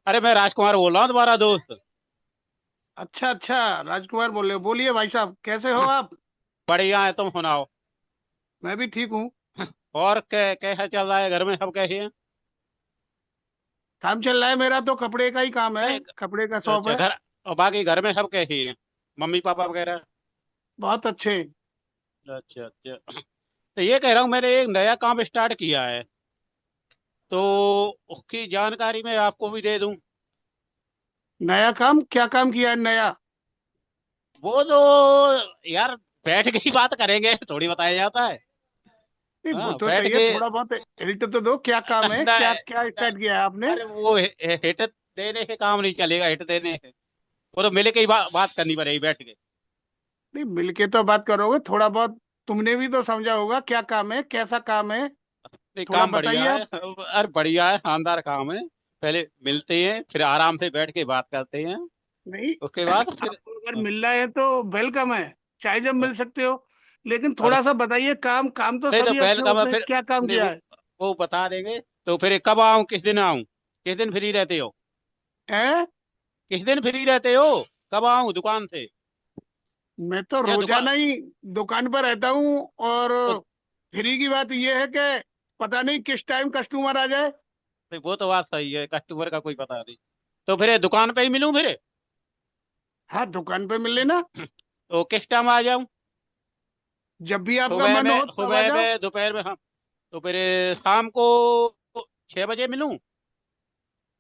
अरे मैं राजकुमार बोल रहा हूँ, तुम्हारा दोस्त। अच्छा अच्छा, राजकुमार बोल रहे हो। बोलिए भाई साहब, कैसे हो आप? बढ़िया है, तुम सुनाओ। मैं भी ठीक हूँ। और कैसा चल रहा है, घर में सब कैसे हैं? काम चल रहा है, मेरा तो कपड़े का ही काम है, नहीं, कपड़े का शॉप अच्छा है। घर, और बाकी घर में सब कैसे हैं, मम्मी पापा वगैरह? बहुत अच्छे। अच्छा अच्छा। तो ये कह रहा हूँ, मैंने एक नया काम स्टार्ट किया है, तो उसकी जानकारी मैं आपको भी दे दूं। नया काम? क्या काम किया है नया? वो तो यार बैठ के ही बात करेंगे, थोड़ी बताया जाता है। नहीं, वो हाँ, तो बैठ सही है, के। थोड़ा बहुत हिंट तो दो, क्या काम है, क्या नहीं, क्या नहीं, स्टार्ट किया है आपने? अरे वो हिट देने के काम नहीं चलेगा, हिट देने से वो तो मिल के ही बात करनी पड़ेगी बैठ के। नहीं, मिलके तो बात करोगे, थोड़ा बहुत तुमने भी तो समझा होगा क्या काम है, कैसा काम है। नहीं, थोड़ा काम बढ़िया बताइए है, आप। अरे बढ़िया है, शानदार काम है। पहले मिलते हैं, फिर आराम से बैठ के बात करते हैं, नहीं, उसके बाद फिर। आपको अगर मिल रहा है तो वेलकम है, चाहे जब मिल सकते हो। लेकिन और थोड़ा सा बताइए, काम काम तो नहीं तो सभी अच्छे वेलकम है होते हैं, फिर। क्या काम नहीं, किया है? वो बता देंगे। तो फिर कब आऊं, किस दिन आऊं, किस दिन फ्री रहते हो? हैं? किस दिन फ्री रहते हो, कब आऊं दुकान से? मैं तो या दुकान, रोजाना ही दुकान पर रहता हूँ। और तो फ्री की बात यह है कि पता नहीं किस टाइम कस्टमर आ जाए। फिर वो तो बात सही है, कस्टमर का कोई पता नहीं। तो फिर दुकान पे ही मिलूं फिर? हाँ, दुकान पे मिल लेना। तो किस टाइम आ जाऊं? जब भी आपका सुबह मन में, हो तब आ सुबह जाओ। में, दोपहर में? हाँ, तो फिर शाम को 6 बजे मिलूं?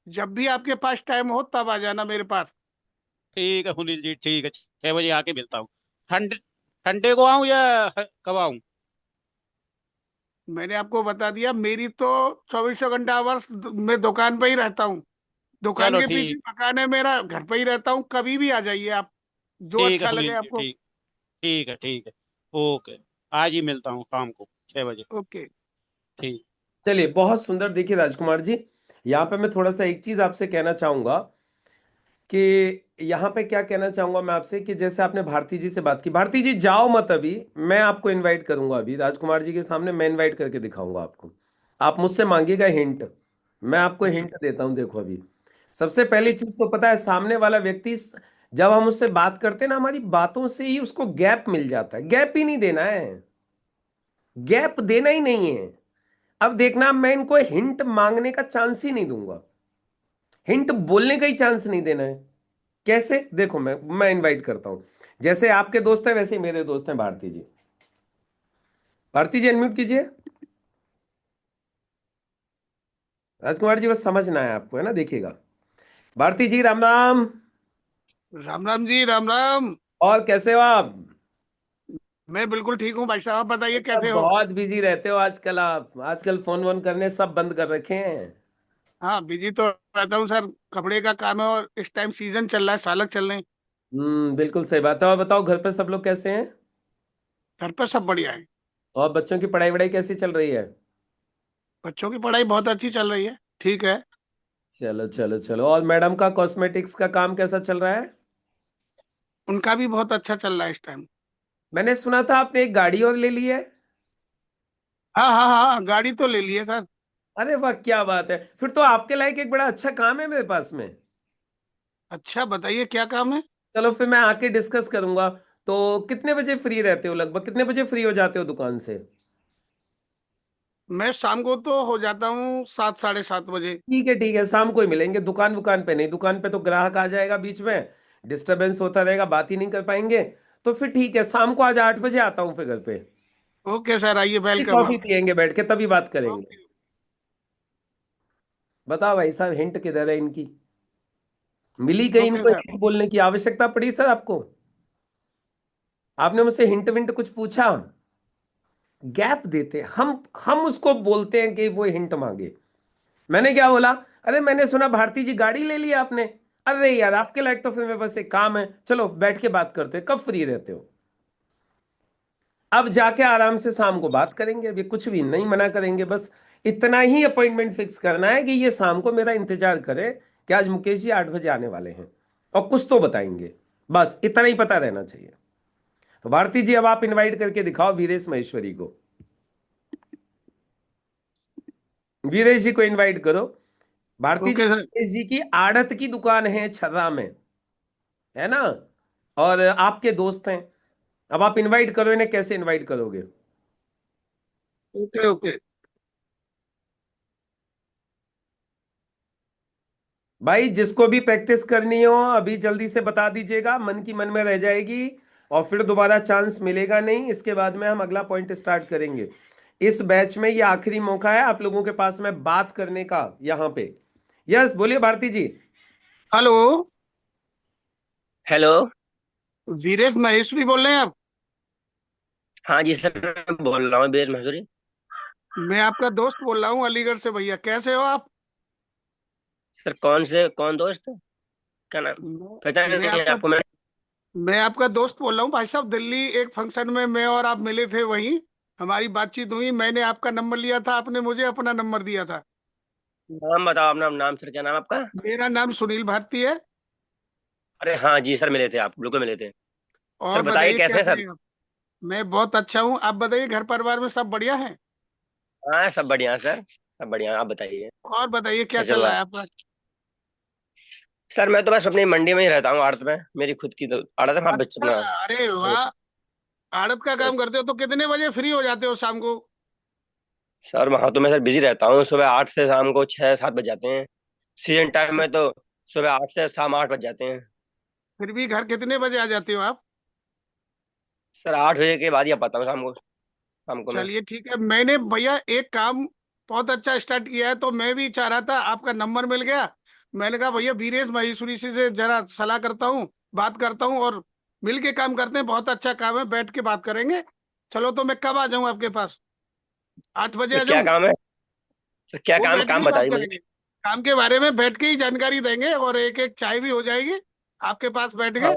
जब भी आपके पास टाइम हो तब आ जाना मेरे पास। ठीक है सुनील जी, ठीक है, 6 बजे आके मिलता हूँ। ठंडे ठंडे को आऊं या कब आऊं? मैंने आपको बता दिया, मेरी तो 24 घंटा आवर्स मैं दुकान पे ही रहता हूँ। दुकान चलो के पीछे ठीक, मकान है मेरा, घर पे ही रहता हूँ, कभी भी आ जाइए आप, जो ठीक है अच्छा लगे सुनील जी, आपको। ठीक, ठीक है, ठीक है। ओके, आज ही मिलता हूँ शाम को 6 बजे। ओके। ठीक। चलिए बहुत सुंदर। देखिए राजकुमार जी, यहाँ पे मैं थोड़ा सा एक चीज आपसे कहना चाहूंगा कि यहाँ पे क्या कहना चाहूंगा मैं आपसे, कि जैसे आपने भारती जी से बात की, भारती जी जाओ मत अभी, मैं आपको इनवाइट करूंगा, अभी राजकुमार जी के सामने मैं इनवाइट करके दिखाऊंगा आपको। आप मुझसे मांगिएगा हिंट, मैं आपको हिंट देता हूं। देखो अभी सबसे पहली चीज तो पता है, सामने वाला व्यक्ति जब हम उससे बात करते हैं ना, हमारी बातों से ही उसको गैप मिल जाता है। गैप ही नहीं देना है, गैप देना ही नहीं है। अब देखना, मैं इनको हिंट मांगने का चांस ही नहीं दूंगा, हिंट बोलने का ही चांस नहीं देना है। कैसे, देखो मैं इनवाइट करता हूं, जैसे आपके दोस्त हैं वैसे ही मेरे दोस्त हैं भारती जी। भारती जी अनम्यूट कीजिए। राजकुमार जी बस समझना है आपको, है ना, देखिएगा। भारती जी राम राम। राम राम जी, राम राम। और कैसे हो आप? मैं बिल्कुल ठीक हूँ भाई साहब, आप बताइए सब कैसे हो? बहुत बिजी रहते हो आजकल आप, आजकल फोन वोन करने सब बंद कर रखे हैं। हाँ, बिजी तो रहता हूँ सर, कपड़े का काम है और इस टाइम सीजन चल रहा है, सालक चल रहे हैं। बिल्कुल सही बात है। और बताओ घर पे सब लोग कैसे हैं? घर पर सब बढ़िया है। और बच्चों की पढ़ाई वढ़ाई कैसी चल रही है? बच्चों की पढ़ाई बहुत अच्छी चल रही है, ठीक है। चलो चलो चलो। और मैडम का कॉस्मेटिक्स का काम कैसा चल रहा है? उनका भी बहुत अच्छा चल रहा है इस टाइम। मैंने सुना था आपने एक गाड़ी और ले ली है। हाँ हाँ हाँ, गाड़ी तो ले लिए सर। अरे वाह क्या बात है, फिर तो आपके लायक एक बड़ा अच्छा काम है मेरे पास में। अच्छा बताइए क्या काम है। चलो फिर मैं आके डिस्कस करूंगा। तो कितने बजे फ्री रहते हो, लगभग कितने बजे फ्री हो जाते हो दुकान से? मैं शाम को तो हो जाता हूँ 7 साढ़े 7 बजे। ठीक है, शाम को ही मिलेंगे। दुकान वुकान पे नहीं, दुकान पे तो ग्राहक आ जाएगा बीच में, डिस्टरबेंस होता रहेगा, बात ही नहीं कर पाएंगे। तो फिर ठीक है, शाम को आज 8 बजे आता हूँ फिर घर पे। ओके सर, आइए, वेलकम कॉफी आप। पियेंगे बैठ के, तभी बात करेंगे। ओके। बताओ भाई साहब, हिंट किधर है इनकी? मिली कहीं ओके इनको सर। हिंट बोलने की आवश्यकता पड़ी सर आपको? आपने मुझसे हिंट विंट कुछ पूछा? गैप देते हम उसको बोलते हैं कि वो हिंट मांगे। मैंने क्या बोला? अरे मैंने सुना भारती जी गाड़ी ले ली आपने। अरे यार, आपके लायक तो फिर मेरे पास एक काम है, चलो बैठ के बात करते हैं, कब फ्री रहते हो? अब जाके आराम से शाम को बात करेंगे, अभी कुछ भी नहीं मना करेंगे, बस इतना ही अपॉइंटमेंट फिक्स करना है कि ये शाम को मेरा इंतजार करे कि आज मुकेश जी 8 बजे आने वाले हैं और कुछ तो बताएंगे। बस इतना ही पता रहना चाहिए। तो भारती जी, अब आप इनवाइट करके दिखाओ वीरेश महेश्वरी को। वीरेश जी को इनवाइट करो। भारती जी, ओके सर। वीरेश जी की आड़त की दुकान है छर्रा में, है ना? और आपके दोस्त हैं। अब आप इनवाइट करो इन्हें, कैसे इनवाइट करोगे? Okay okay. भाई जिसको भी प्रैक्टिस करनी हो अभी जल्दी से बता दीजिएगा, मन की मन में रह जाएगी और फिर दोबारा चांस मिलेगा नहीं। इसके बाद में हम अगला पॉइंट स्टार्ट करेंगे। इस बैच में ये आखिरी मौका है आप लोगों के पास में बात करने का यहाँ पे। यस, बोलिए भारती जी। हेलो। हेलो। वीरेश महेश्वरी बोल रहे हैं आप? हाँ जी सर, मैं बोल रहा हूँ बीरेश मसूरी। मैं आपका दोस्त बोल रहा हूँ अलीगढ़ से। भैया कैसे हो आप? सर कौन दोस्त? क्या नाम? पहचान मैं नहीं है आपका आपको मैंने। मैं आपका दोस्त बोल रहा हूँ भाई साहब। दिल्ली एक फंक्शन में मैं और आप मिले थे, वहीं हमारी बातचीत हुई। मैंने आपका नंबर लिया था, आपने मुझे अपना नंबर दिया था। नाम बताओ अपना नाम सर, क्या नाम आपका? मेरा नाम सुनील भारती है। अरे हाँ जी सर, मिले थे, आप बिल्कुल मिले थे। सर और बताइए बताइए कैसे हैं कैसे सर? हैं आप? मैं बहुत अच्छा हूँ। आप बताइए घर परिवार में सब बढ़िया है? हाँ सब बढ़िया सर, सब बढ़िया। आप बताइए और बताइए क्या क्या चल चल रहा रहा है? है आपका? सर मैं तो बस अपनी मंडी में ही रहता हूँ, आड़त में। मेरी खुद की तो आड़त है, वहाँ बेच अच्छा। अपना। अरे वाह। आड़त का काम यस करते हो तो कितने बजे फ्री हो जाते हो शाम को? सर, वहाँ तो मैं सर बिजी रहता हूँ। सुबह 8 से शाम को 6-7 बज जाते हैं। सीजन टाइम में तो सुबह 8 से शाम 8 बज जाते हैं। फिर भी घर कितने बजे आ जाते हो आप? सर 8 बजे के बाद ही आ पाता हूँ शाम को मैं। चलिए ठीक है। मैंने भैया एक काम बहुत अच्छा स्टार्ट किया है, तो मैं भी चाह रहा था, आपका नंबर मिल गया। मैंने कहा भैया वीरेश महेश्वरी से जरा सलाह करता हूँ, बात करता हूँ, और मिल के काम करते हैं। बहुत अच्छा काम है, बैठ के बात करेंगे। चलो तो मैं कब आ जाऊँ आपके पास? 8 बजे सर आ क्या जाऊँ? काम है? सर क्या वो काम बैठ के काम ही बात बताइए मुझे। करेंगे। काम के बारे में बैठ के ही जानकारी देंगे, और एक एक चाय भी हो जाएगी आपके पास बैठ के। हाँ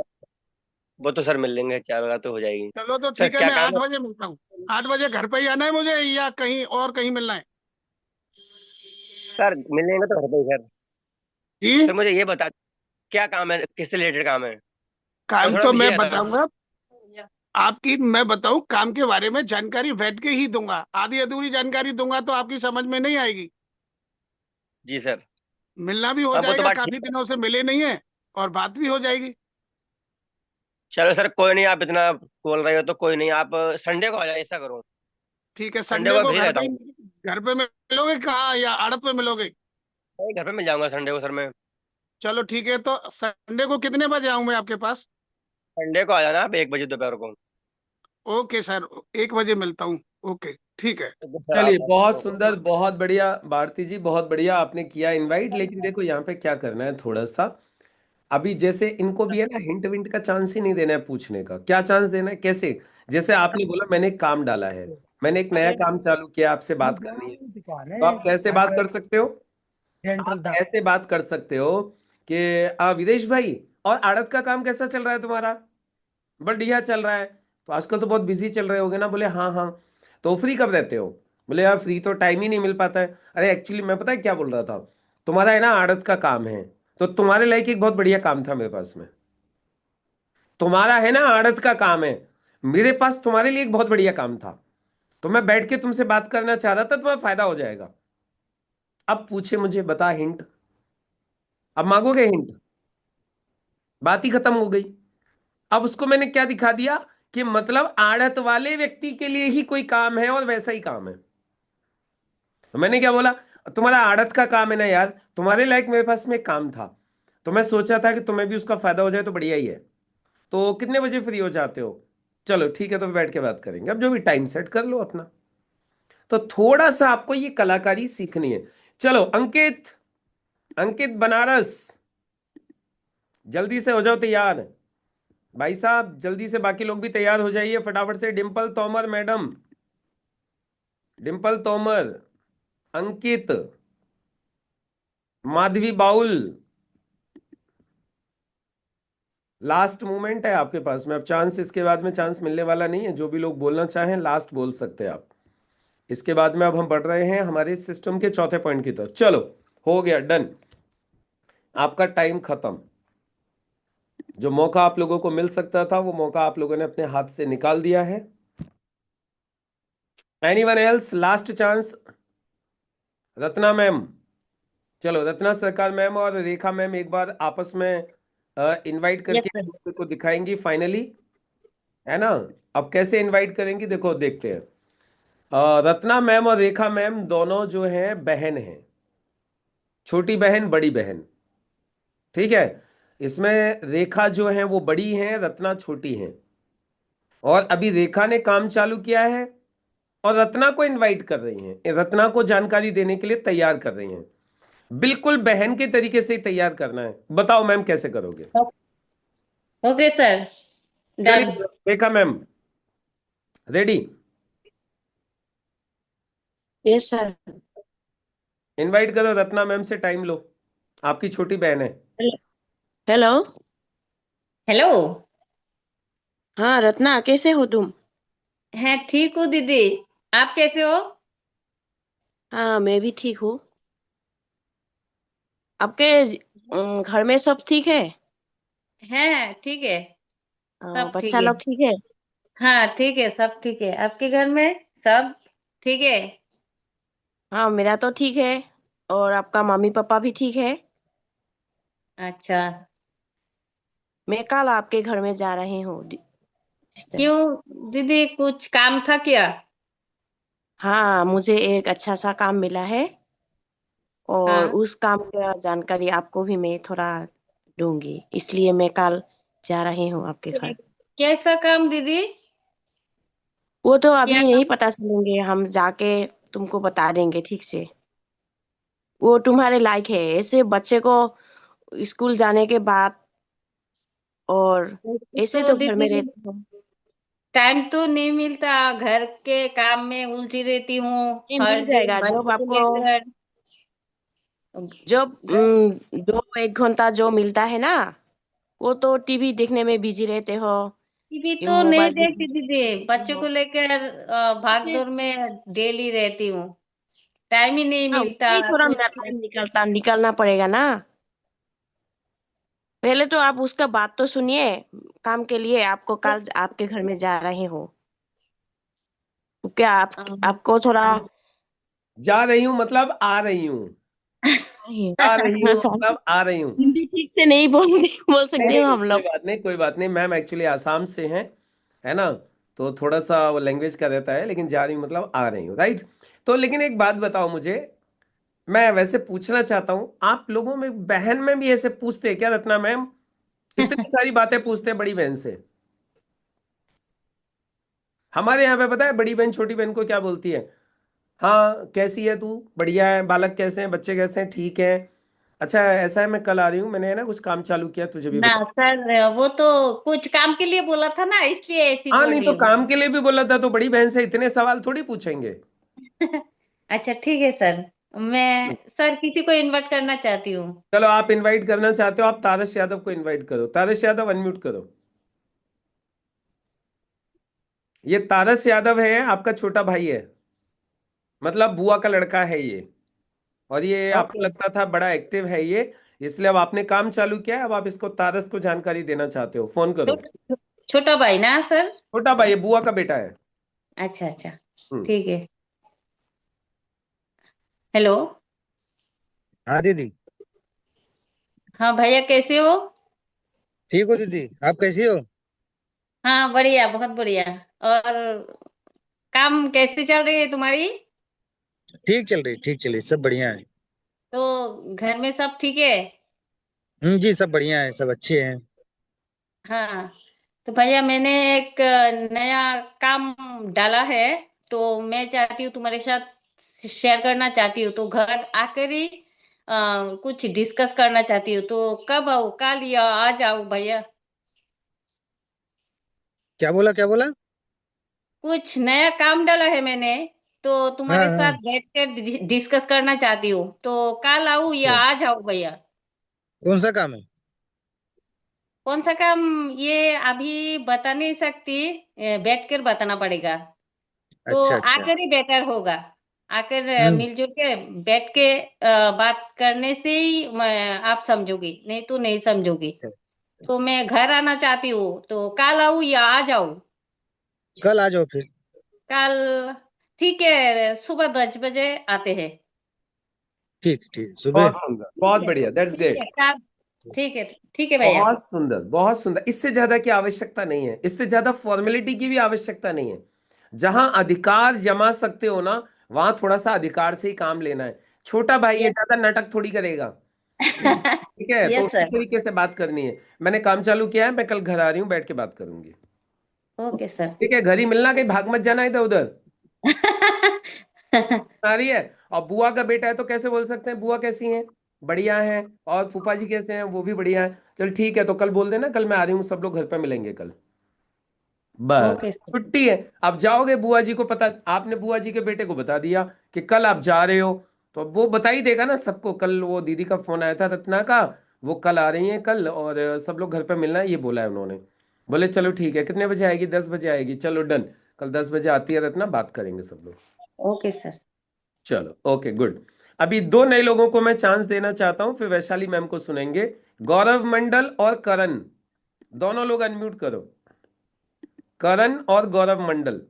वो तो सर मिल लेंगे, चाय वगैरह तो हो जाएगी। चलो तो सर ठीक है, क्या मैं काम आठ है? बजे मिलता हूँ। 8 बजे घर पे ही आना है मुझे, या कहीं और कहीं मिलना है? सर मिलेंगे तो घर पे ही सर। जी। सर मुझे ये बता, क्या काम है, किससे रिलेटेड काम है? मैं काम थोड़ा तो बिजी मैं रहता हूँ। बताऊंगा आपकी। मैं बताऊं काम के बारे में जानकारी बैठ के ही दूंगा। आधी अधूरी जानकारी दूंगा तो आपकी समझ में नहीं आएगी। जी सर। मिलना भी हो हाँ वो तो जाएगा, बात ठीक काफी है। दिनों से मिले नहीं है, और बात भी हो जाएगी। चलो सर कोई नहीं, आप इतना बोल रहे हो तो कोई नहीं, आप संडे को आ जाए, ऐसा करो। ठीक है, संडे संडे को को फ्री रहता हूँ। घर पे मिलोगे कहाँ, या आड़त पे मिलोगे? नहीं, घर पे मिल जाऊंगा संडे को सर मैं। चलो ठीक है, तो संडे को कितने बजे आऊं मैं आपके पास? संडे को आ जाना आप 1 बजे दोपहर को। ओके सर, 1 बजे मिलता हूँ। ओके ठीक है। तो सर चलिए, आप बहुत सुंदर, बहुत बढ़िया भारती जी, बहुत बढ़िया आपने किया इनवाइट। लेकिन देखो यहाँ पे क्या करना है थोड़ा सा, अभी जैसे इनको भी है ना, हिंट विंट का चांस ही नहीं देना है पूछने का। क्या चांस देना है, कैसे? जैसे आपने बोला मैंने एक काम डाला है, मैंने एक नया काम चालू किया, आपसे बात करनी है, तो आप कैसे बात कर सकते हो? आप ऐसे बात कर सकते हो कि विदेश भाई, और आड़त का काम कैसा चल रहा है तुम्हारा? बढ़िया चल रहा है। तो आजकल तो बहुत बिजी चल रहे होगे ना? बोले हाँ हाँ। तो फ्री कब रहते हो? बोले यार फ्री तो टाइम ही नहीं मिल पाता है। अरे एक्चुअली मैं पता है क्या बोल रहा था, तुम्हारा है ना आड़त का काम है, तो तुम्हारे लायक एक बहुत बढ़िया काम था मेरे पास में। तुम्हारा है ना आड़त का काम है, मेरे पास तुम्हारे लिए एक बहुत बढ़िया काम था। तो मैं बैठ के तुमसे बात करना चाह रहा था, तुम्हें फायदा हो जाएगा। अब पूछे मुझे, बता हिंट। अब मांगोगे हिंट? बात ही खत्म हो गई। अब उसको मैंने क्या दिखा दिया कि मतलब आड़त वाले व्यक्ति के लिए ही कोई काम है और वैसा ही काम है। तो मैंने क्या बोला, तुम्हारा आड़त का काम है ना यार, तुम्हारे लायक मेरे पास में एक काम था, तो मैं सोचा था कि तुम्हें भी उसका फायदा हो जाए तो बढ़िया ही है। तो कितने बजे फ्री हो जाते हो? चलो ठीक है, तो बैठ के बात करेंगे। अब जो भी टाइम सेट कर लो अपना। तो थोड़ा सा आपको ये कलाकारी सीखनी है। चलो अंकित, अंकित बनारस, जल्दी से हो जाओ तैयार। भाई साहब जल्दी से, बाकी लोग भी तैयार हो जाइए फटाफट से। डिंपल तोमर मैडम, डिंपल तोमर, अंकित, माधवी बाउल, लास्ट मोमेंट है आपके पास में। अब चांस, इसके बाद में चांस मिलने वाला नहीं है। जो भी लोग बोलना चाहें लास्ट बोल सकते हैं आप। इसके बाद में अब हम बढ़ रहे हैं हमारे सिस्टम के चौथे पॉइंट की तरफ। चलो हो गया, डन। आपका टाइम खत्म। जो मौका आप लोगों को मिल सकता था वो मौका आप लोगों ने अपने हाथ से निकाल दिया है। Anyone else? Last chance. Ratna ma'am, चलो रत्ना सरकार मैम और रेखा मैम एक बार आपस में इनवाइट यस करके एक सर। दूसरे को दिखाएंगी फाइनली, है ना? अब कैसे इनवाइट करेंगी देखो, देखते हैं। रत्ना मैम और रेखा मैम दोनों जो हैं बहन हैं, छोटी बहन बड़ी बहन, ठीक है? इसमें रेखा जो है वो बड़ी हैं, रत्ना छोटी हैं। और अभी रेखा ने काम चालू किया है और रत्ना को इनवाइट कर रही हैं, रत्ना को जानकारी देने के लिए तैयार कर रही हैं। बिल्कुल बहन के तरीके से ही तैयार करना है। बताओ मैम कैसे करोगे? Okay sir, done. चलिए Rekha ma'am, ready? Yes sir. Invite करो रत्ना मैम से, टाइम लो, आपकी छोटी बहन है। हेलो। हेलो। हाँ रत्ना, कैसे हो तुम? है, ठीक हूँ दीदी। आप कैसे हो? हाँ मैं भी ठीक हूँ। आपके घर में सब ठीक है? है, ठीक है। सब ठीक बच्चा है। लोग ठीक है? हाँ ठीक है, सब ठीक है। आपके घर में सब ठीक है? हाँ मेरा तो ठीक है। और आपका मम्मी पापा भी ठीक है? अच्छा। मैं कल आपके घर में जा रही हूँ इस तरह। क्यों दीदी, कुछ काम था क्या? हाँ मुझे एक अच्छा सा काम मिला है और हाँ। उस काम का जानकारी आपको भी मैं थोड़ा दूंगी, इसलिए मैं कल जा रही हूँ आपके घर। कैसा काम दीदी? वो तो क्या अभी नहीं काम? पता चलेंगे, हम जाके तुमको बता देंगे ठीक से। वो तुम्हारे लायक है, ऐसे बच्चे को स्कूल जाने के बाद और ऐसे तो तो घर में दीदी, रहते हो। टाइम तो नहीं मिलता, घर के काम में उलझी रहती हूँ नहीं हर मिल दिन जाएगा जब बच्चे को आपको, लेकर। जब 2 1 घंटा जो मिलता है ना, वो तो टीवी देखने में बिजी रहते हो, टीवी ये तो नहीं मोबाइल देखती देखने दीदी, में बच्चों हो। को लेकर भाग इसलिए दौड़ में डेली रहती हूँ। टाइम ही नहीं हाँ मिलता उसमें ही थोड़ा कुछ। मेरा टाइम निकालना पड़ेगा ना। पहले तो आप उसका बात तो सुनिए। काम के लिए आपको कल आपके घर में जा रहे हो, क्या आपको थोड़ा जा रही हूँ मतलब आ रही हूँ, आ रही हूँ सॉरी, मतलब आ रही हूँ। हिंदी ठीक से नहीं बोल सकते नहीं हो नहीं, हम कोई लोग। बात नहीं, कोई बात नहीं। मैम एक्चुअली आसाम से हैं, है ना? तो थोड़ा सा वो लैंग्वेज का रहता है, लेकिन जा रही हूँ मतलब आ रही हूँ, राइट? तो लेकिन एक बात बताओ मुझे, मैं वैसे पूछना चाहता हूँ, आप लोगों में बहन में भी ऐसे पूछते हैं क्या रत्ना मैम? इतनी सारी बातें पूछते हैं बड़ी बहन से। हमारे यहाँ पे पता है बड़ी बहन छोटी बहन को क्या बोलती है? हाँ कैसी है तू, बढ़िया है, बालक कैसे हैं, बच्चे कैसे हैं, ठीक है। अच्छा ऐसा है, मैं कल आ रही हूँ, मैंने है ना कुछ काम चालू किया, तुझे भी ना बता। सर, वो तो कुछ काम के लिए बोला था ना, इसलिए ऐसी हाँ बोल नहीं रही तो हूँ। काम के लिए भी बोला था, तो बड़ी बहन से इतने सवाल थोड़ी पूछेंगे। अच्छा ठीक है सर। मैं सर किसी को इनवाइट करना चाहती हूँ। चलो आप इनवाइट करना चाहते हो, आप तारस यादव को इनवाइट करो। तारस यादव अनम्यूट करो। ये तारस यादव है, आपका छोटा भाई है, मतलब बुआ का लड़का है ये। और ये आपको ओके। लगता था बड़ा एक्टिव है ये, इसलिए अब आपने काम चालू किया है। अब आप इसको, तारस को जानकारी देना चाहते हो, फोन करो। छोटा भाई ना सर? छोटा भाई है, बुआ का बेटा है। अच्छा अच्छा। हम्म। ठीक है। हेलो। हाँ दीदी। हाँ भैया, कैसे हो? ठीक हो दीदी? आप कैसी हो? हाँ, बढ़िया, बहुत बढ़िया। और काम कैसे चल रही है तुम्हारी? ठीक चल रही, सब बढ़िया है। तो घर में सब ठीक है? जी, सब बढ़िया है, सब अच्छे हैं। हाँ। तो भैया, मैंने एक नया काम डाला है, तो मैं चाहती हूँ तुम्हारे साथ शेयर करना चाहती हूँ। तो घर आकर ही कुछ डिस्कस करना चाहती हूँ। तो कब आओ, कल या आज आओ भैया? क्या बोला, क्या बोला? कुछ नया काम डाला है मैंने, तो हाँ तुम्हारे हाँ। साथ बैठकर डिस्कस करना चाहती हूँ। तो कल आऊँ या अच्छा, आज आऊँ भैया? कौन सा काम है? कौन सा काम, ये अभी बता नहीं सकती, बैठकर बताना पड़ेगा। तो अच्छा अच्छा। आकर ही बेटर होगा। आकर हम्म। मिलजुल के बैठ के बात करने से ही आप समझोगी, नहीं तो नहीं समझोगी। तो मैं घर आना चाहती हूँ, तो कल आऊँ या आज आऊँ? कल आ जाओ फिर। कल ठीक है, सुबह 10 बजे आते हैं। ठीक ठीक, सुबह। बहुत सुंदर, ठीक बहुत है, बढ़िया, दैट्स ठीक ग्रेट। है, कल। ठीक है, ठीक है भैया। बहुत सुंदर, बहुत सुंदर। इससे ज्यादा की आवश्यकता नहीं है, इससे ज्यादा फॉर्मेलिटी की भी आवश्यकता नहीं है। जहां अधिकार जमा सकते हो ना, वहां थोड़ा सा अधिकार से ही काम लेना है। छोटा भाई है, यस। ज्यादा नाटक थोड़ी करेगा। ठीक है, तो यस उसी सर। तरीके से बात करनी है। मैंने काम चालू किया है, मैं कल घर आ रही हूँ, बैठ के बात करूंगी। Okay sir. ठीक है, घर ही मिलना, कहीं भाग मत जाना इधर उधर। आ रही है। और बुआ का बेटा है तो कैसे बोल सकते हैं बुआ कैसी हैं? बढ़िया है। और फूफा जी कैसे हैं? वो भी बढ़िया है। चल ठीक है, तो कल बोल देना, कल मैं आ रही हूँ, सब लोग घर पे मिलेंगे कल। बस ओके सर। छुट्टी है। आप जाओगे, बुआ जी को पता, आपने बुआ जी के बेटे को बता दिया कि कल आप जा रहे हो, तो अब वो बता ही देगा ना सबको। कल वो दीदी का फोन आया था, रत्ना का, वो कल आ रही हैं कल, और सब लोग घर पे मिलना है, ये बोला है उन्होंने। बोले चलो ठीक है, कितने बजे आएगी? 10 बजे आएगी, चलो डन। कल 10 बजे आती है रत्ना, बात करेंगे सब लोग। Okay sir. चलो ओके गुड। अभी दो नए लोगों को मैं चांस देना चाहता हूं, फिर वैशाली मैम को सुनेंगे। गौरव मंडल और करण, दोनों लोग अनम्यूट करो। करण और गौरव मंडल।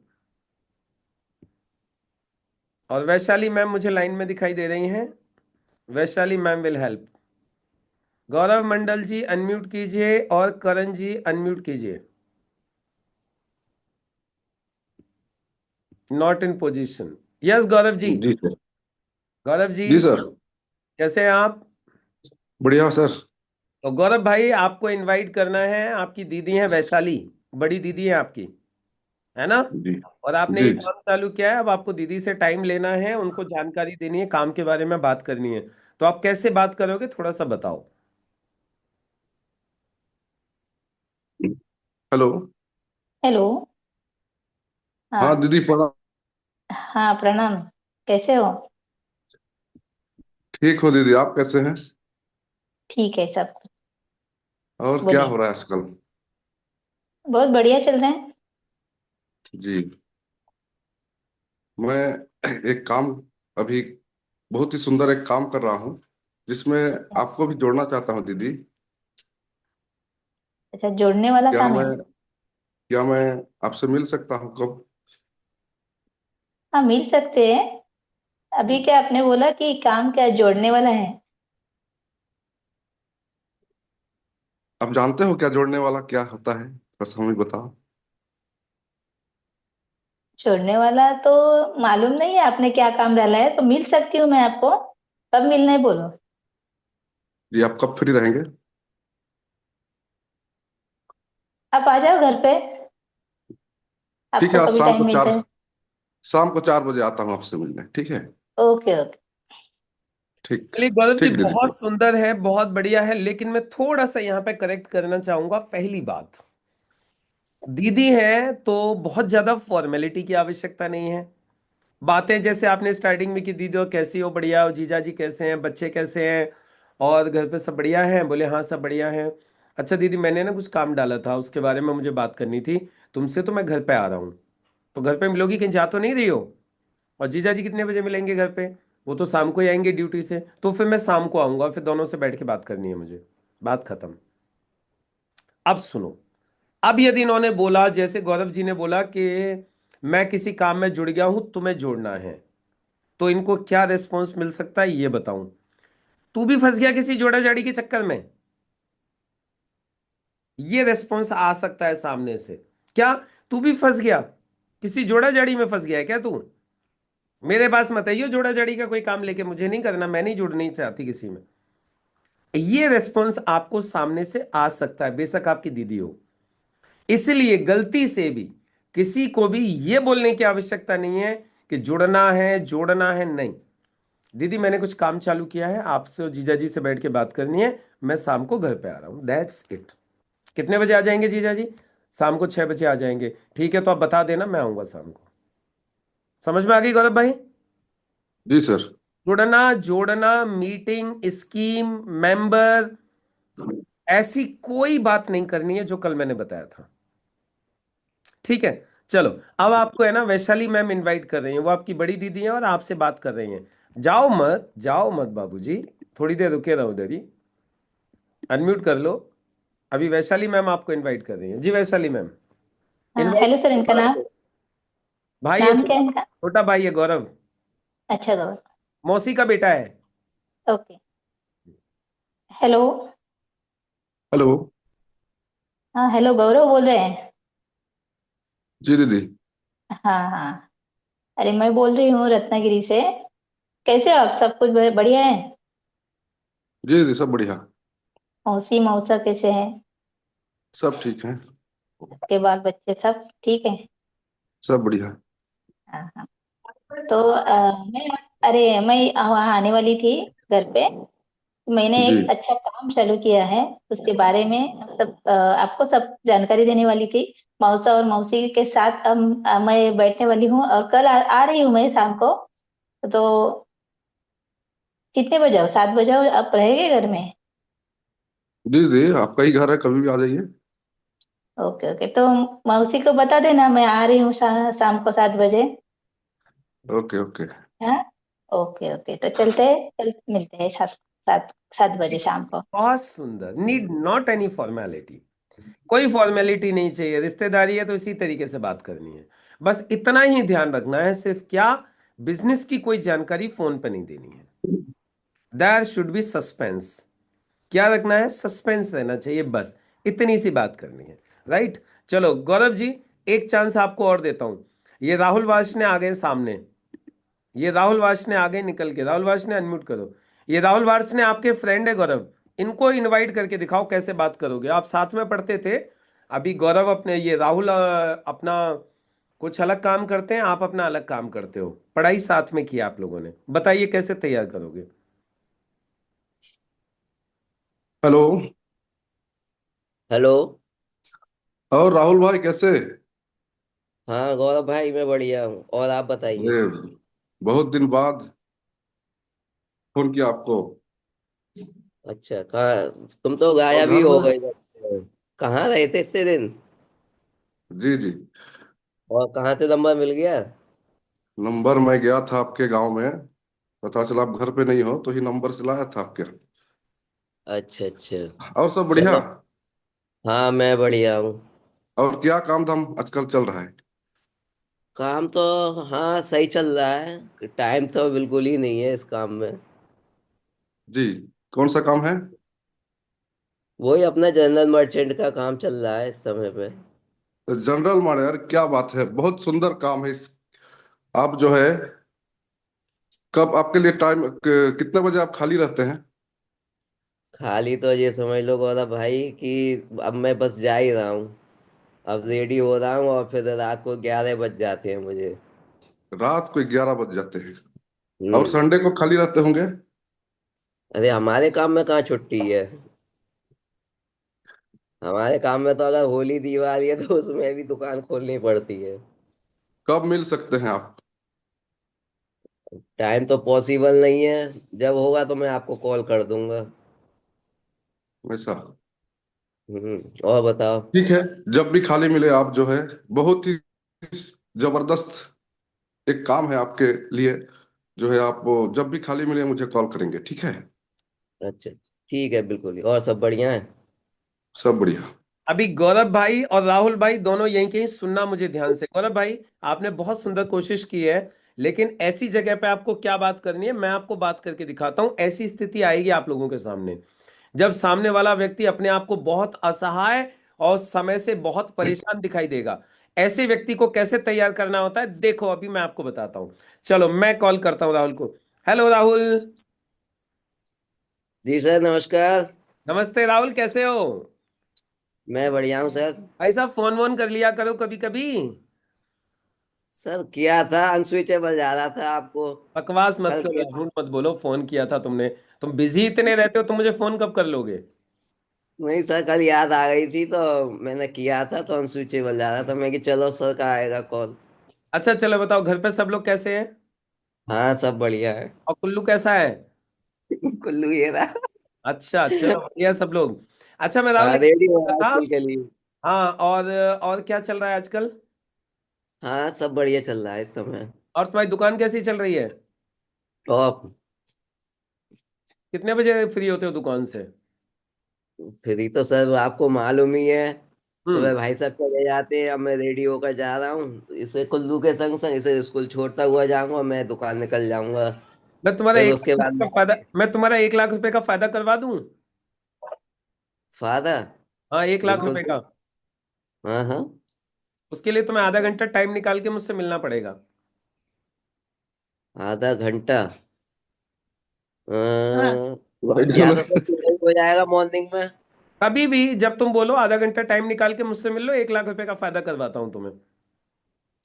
और वैशाली मैम मुझे लाइन में दिखाई दे रही हैं। Vaishali ma'am will help. Gaurav Mandal ji unmute कीजिए और करण जी अनम्यूट कीजिए। Not in position. Yes Gaurav ji. जी सर। गौरव जी जी सर। कैसे हैं आप? बढ़िया सर। तो गौरव भाई, आपको इनवाइट करना है, आपकी दीदी है वैशाली, बड़ी दीदी है आपकी, है ना? जी और आपने जी। ये काम चालू किया है, अब आपको दीदी से टाइम लेना है, उनको जानकारी देनी है, काम के बारे में बात करनी है। तो आप कैसे बात करोगे, थोड़ा सा बताओ। हेलो। हेलो। हाँ हाँ। दीदी, पढ़ा। हाँ, प्रणाम। कैसे हो? ठीक हो दीदी, आप कैसे हैं? ठीक है सब। और क्या बोलिए। हो रहा है आजकल? बहुत बढ़िया चल रहे हैं। जी। मैं एक काम, अभी बहुत ही सुंदर एक काम कर रहा हूँ, जिसमें आपको भी जोड़ना चाहता हूँ दीदी। अच्छा, जोड़ने वाला क्या काम है? मैं क्या मैं आपसे मिल सकता हूँ कब? हाँ, मिल सकते हैं। अभी क्या आपने बोला कि काम क्या जोड़ने वाला है? आप जानते हो क्या जोड़ने वाला क्या होता है? बस हमें बताओ। जोड़ने वाला तो मालूम नहीं है, आपने क्या काम डाला है, तो मिल सकती हूँ मैं आपको। कब मिलना है बोलो। जी, आप कब फ्री रहेंगे? आप आ जाओ घर पे। ठीक है, आपको आज कभी टाइम मिलता है। शाम को 4 बजे आता हूँ आपसे मिलने, ठीक है? Okay okay. ठीक। चलिए गौरव जी, ठीक दीदी, बहुत ठीक। सुंदर है, बहुत बढ़िया है, लेकिन मैं थोड़ा सा यहाँ पे करेक्ट करना चाहूंगा। पहली बात, दीदी है तो बहुत ज्यादा फॉर्मेलिटी की आवश्यकता नहीं है। बातें जैसे आपने स्टार्टिंग में की, दीदी हो कैसी हो, बढ़िया हो, जीजा जी कैसे हैं, बच्चे कैसे हैं, और घर पे सब बढ़िया हैं? बोले हाँ सब बढ़िया हैं। अच्छा दीदी, मैंने ना कुछ काम डाला था, उसके बारे में मुझे बात करनी थी तुमसे, तो मैं घर पे आ रहा हूँ। तो घर पे मिलोगी, कहीं जा तो नहीं रही हो? और जीजा जी कितने बजे मिलेंगे घर पे? वो तो शाम को ही आएंगे ड्यूटी से, तो फिर मैं शाम को आऊंगा, फिर दोनों से बैठ के बात करनी है मुझे। बात खत्म। अब सुनो, अब यदि इन्होंने बोला, जैसे गौरव जी ने बोला कि मैं किसी काम में जुड़ गया हूं, तुम्हें जोड़ना है, तो इनको क्या रिस्पॉन्स मिल सकता है ये बताऊं। तू भी फंस गया किसी जोड़ा जाड़ी के चक्कर में? ये रेस्पॉन्स आ सकता है सामने से। क्या तू भी फंस गया, किसी जोड़ा जड़ी में फंस गया है क्या तू? मेरे पास मत आइयो जोड़ा जड़ी का कोई काम लेके, मुझे नहीं करना, मैं नहीं जुड़ना ही चाहती किसी में। ये रेस्पॉन्स आपको सामने से आ सकता है, बेशक आपकी दीदी हो। इसलिए गलती से भी किसी को भी ये बोलने की आवश्यकता नहीं है कि जुड़ना है जोड़ना है, नहीं। दीदी मैंने कुछ काम चालू किया है, आपसे और जीजा जी से बैठ के बात करनी है, मैं शाम को घर पे आ रहा हूं, दैट्स इट। कितने बजे आ जाएंगे जीजा जी? शाम को 6 बजे आ जाएंगे, ठीक है, तो आप बता देना, मैं आऊंगा शाम को। समझ में आ गई गौरव भाई? जी सर। जुड़ना जोड़ना, मीटिंग, स्कीम, मेंबर, ऐसी कोई बात नहीं करनी है जो कल मैंने बताया था, ठीक है? चलो, अब आपको है ना वैशाली मैम इनवाइट कर रही हैं, वो आपकी बड़ी दीदी हैं और आपसे बात कर रही हैं। जाओ मत, जाओ मत बाबूजी, थोड़ी देर रुके रहो उधर ही, अनम्यूट कर लो। अभी वैशाली मैम आपको इनवाइट कर रही हैं। जी वैशाली मैम, हाँ इनवाइट। हेलो सर, इनका नाम भाई है, नाम क्या है इनका? छोटा भाई है गौरव, अच्छा गौरव। मौसी का बेटा है। ओके। हेलो। हेलो। हाँ हेलो, गौरव बोल रहे हैं? जी दीदी। हाँ हाँ। अरे मैं बोल रही हूँ रत्नागिरी से। कैसे हो आप? सब कुछ बढ़िया है? जी दीदी, सब बढ़िया। मौसी मौसा कैसे हैं? सब ठीक है। आपके बाल बच्चे सब ठीक है? सब बढ़िया। हाँ हाँ। तो मैं, अरे मैं वहाँ आने वाली थी घर पे। मैंने जी। एक अच्छा काम चालू किया है, उसके बारे में आपको सब जानकारी देने वाली थी। मौसा और मौसी के साथ मैं बैठने वाली हूँ, और कल आ रही हूँ मैं शाम को। तो कितने बजे आओ? 7 बजे आओ? आप रहेंगे घर में? जी दीदी, आपका ही घर है, कभी भी आ जाइए। ओके ओके, तो मौसी को बता देना मैं आ रही हूँ शाम को 7 बजे। Okay okay. हाँ। ओके ओके, तो चलते हैं, कल मिलते हैं 7 बजे शाम को। बहुत सुंदर, नीड नॉट एनी फॉर्मेलिटी, कोई फॉर्मेलिटी नहीं चाहिए। रिश्तेदारी है तो इसी तरीके से बात करनी है, बस इतना ही ध्यान रखना है। सिर्फ क्या, बिजनेस की कोई जानकारी फोन पे नहीं देनी है। There should be suspense. क्या रखना है? सस्पेंस रहना चाहिए, बस इतनी सी बात करनी है, राइट? चलो गौरव जी, एक चांस आपको और देता हूं। ये राहुल वार्ष्णेय आ गए सामने, ये राहुल वार्ष्णेय आ गए निकल के। राहुल वार्ष्णेय अनम्यूट करो। ये राहुल वार्ष्णेय आपके फ्रेंड है गौरव, इनको इनवाइट करके दिखाओ कैसे बात करोगे। आप साथ में पढ़ते थे, अभी गौरव अपने, ये राहुल अपना कुछ अलग काम करते हैं, आप अपना अलग काम करते हो, पढ़ाई साथ में किया आप लोगों ने, बताइए कैसे तैयार करोगे? हेलो। हेलो। और राहुल भाई कैसे? हाँ गौरव भाई, मैं बढ़िया हूँ, और आप बताइए। अरे, बहुत दिन बाद फोन किया आपको। अच्छा, कहाँ तुम तो और गायब ही घर हो में? गए जब से। कहाँ रहे थे इतने दिन? जी जी। और कहाँ से नंबर मिल गया? नंबर मैं गया था आपके गांव में, पता चला आप घर पे नहीं हो, तो ही नंबर से लाया था आपके। अच्छा अच्छा। और सब बढ़िया? चलो। हाँ मैं बढ़िया हूँ। और क्या काम धाम आजकल चल रहा है? काम तो हाँ सही चल रहा है, टाइम तो बिल्कुल ही नहीं है इस काम में। जी। कौन सा काम है? वही अपना जनरल मर्चेंट का काम चल रहा है इस समय पे। जनरल मैनेजर, क्या बात है, बहुत सुंदर काम है इस। आप जो है, कब आपके लिए टाइम, कितने बजे आप खाली रहते हैं? खाली तो ये समझ लो गौरव भाई कि अब मैं बस जा ही रहा हूँ। अब रेडी हो रहा हूँ और फिर रात को 11 बज जाते हैं मुझे। रात को 11 बज जाते हैं? और हम्म। संडे को खाली रहते होंगे? अरे हमारे काम में कहाँ छुट्टी है? हमारे काम में तो अगर होली दिवाली है तो उसमें भी दुकान खोलनी पड़ती है। कब मिल सकते हैं आप? टाइम तो पॉसिबल नहीं है, जब होगा तो मैं आपको कॉल कर दूंगा। वैसा? और बताओ। ठीक है, जब भी खाली मिले आप जो है, बहुत ही जबरदस्त एक काम है आपके लिए, जो है आप वो जब भी खाली मिले मुझे कॉल करेंगे, ठीक है? अच्छा ठीक है, बिल्कुल ही। और सब बढ़िया है? सब बढ़िया। अभी गौरव भाई और राहुल भाई दोनों यहीं कहीं सुनना मुझे ध्यान से। गौरव भाई, आपने बहुत सुंदर कोशिश की है, लेकिन ऐसी जगह पे आपको क्या बात करनी है, मैं आपको बात करके दिखाता हूं। ऐसी स्थिति आएगी आप लोगों के सामने, जब सामने वाला व्यक्ति अपने आप को बहुत असहाय और समय से बहुत परेशान दिखाई देगा। ऐसे व्यक्ति को कैसे तैयार करना होता है, देखो अभी मैं आपको बताता हूं। चलो मैं कॉल करता हूं राहुल को। हेलो राहुल। जी सर, नमस्कार। नमस्ते राहुल, कैसे हो? मैं बढ़िया हूँ सर। भाई साहब, फोन वोन कर लिया करो कभी कभी। सर किया था, अनस्विचेबल जा रहा था आपको। बकवास मत कल करो, किया। झूठ मत बोलो, फोन किया था तुमने। तुम बिजी इतने रहते हो, तुम मुझे फोन कब कर लोगे? नहीं सर, कल याद आ गई थी तो मैंने किया था, तो अनस्विचेबल जा रहा था मैं कि चलो सर का आएगा कॉल। अच्छा चलो बताओ, घर पे सब लोग कैसे हैं? हाँ, सब बढ़िया है। और कुल्लू कैसा है? कुल्लू ये रहा। अच्छा चलो बढ़िया सब लोग। अच्छा मैं राहुल हाँ, एक रेडी हो था। स्कूल के लिए। हाँ, और क्या चल रहा है आजकल? हाँ, सब बढ़िया चल रहा है इस समय। और तुम्हारी दुकान कैसी चल रही है? टॉप। कितने बजे फ्री होते हो दुकान से? फ्री तो सर आपको मालूम ही है। हम्म। सुबह भाई साहब चले जाते हैं, अब मैं रेडी होकर जा रहा हूँ, इसे कुल्लू के संग संग इसे स्कूल छोड़ता हुआ जाऊंगा, मैं दुकान निकल जाऊंगा। मैं तुम्हारा फिर एक उसके लाख बाद रुपए का फायदा मैं तुम्हारा 1 लाख रुपए का फायदा करवा दूं? फादर। हाँ, 1 लाख रुपए बिल्कुल का। सर। हाँ हाँ। उसके लिए तुम्हें आधा घंटा टाइम निकाल के मुझसे मिलना पड़ेगा। आधा घंटा। हाँ। भाई या जान। तो सर सुबह ही हो जाएगा मॉर्निंग में। कभी भी जब तुम बोलो, आधा घंटा टाइम निकाल के मुझसे मिल लो, 1 लाख रुपए का फायदा करवाता हूँ तुम्हें।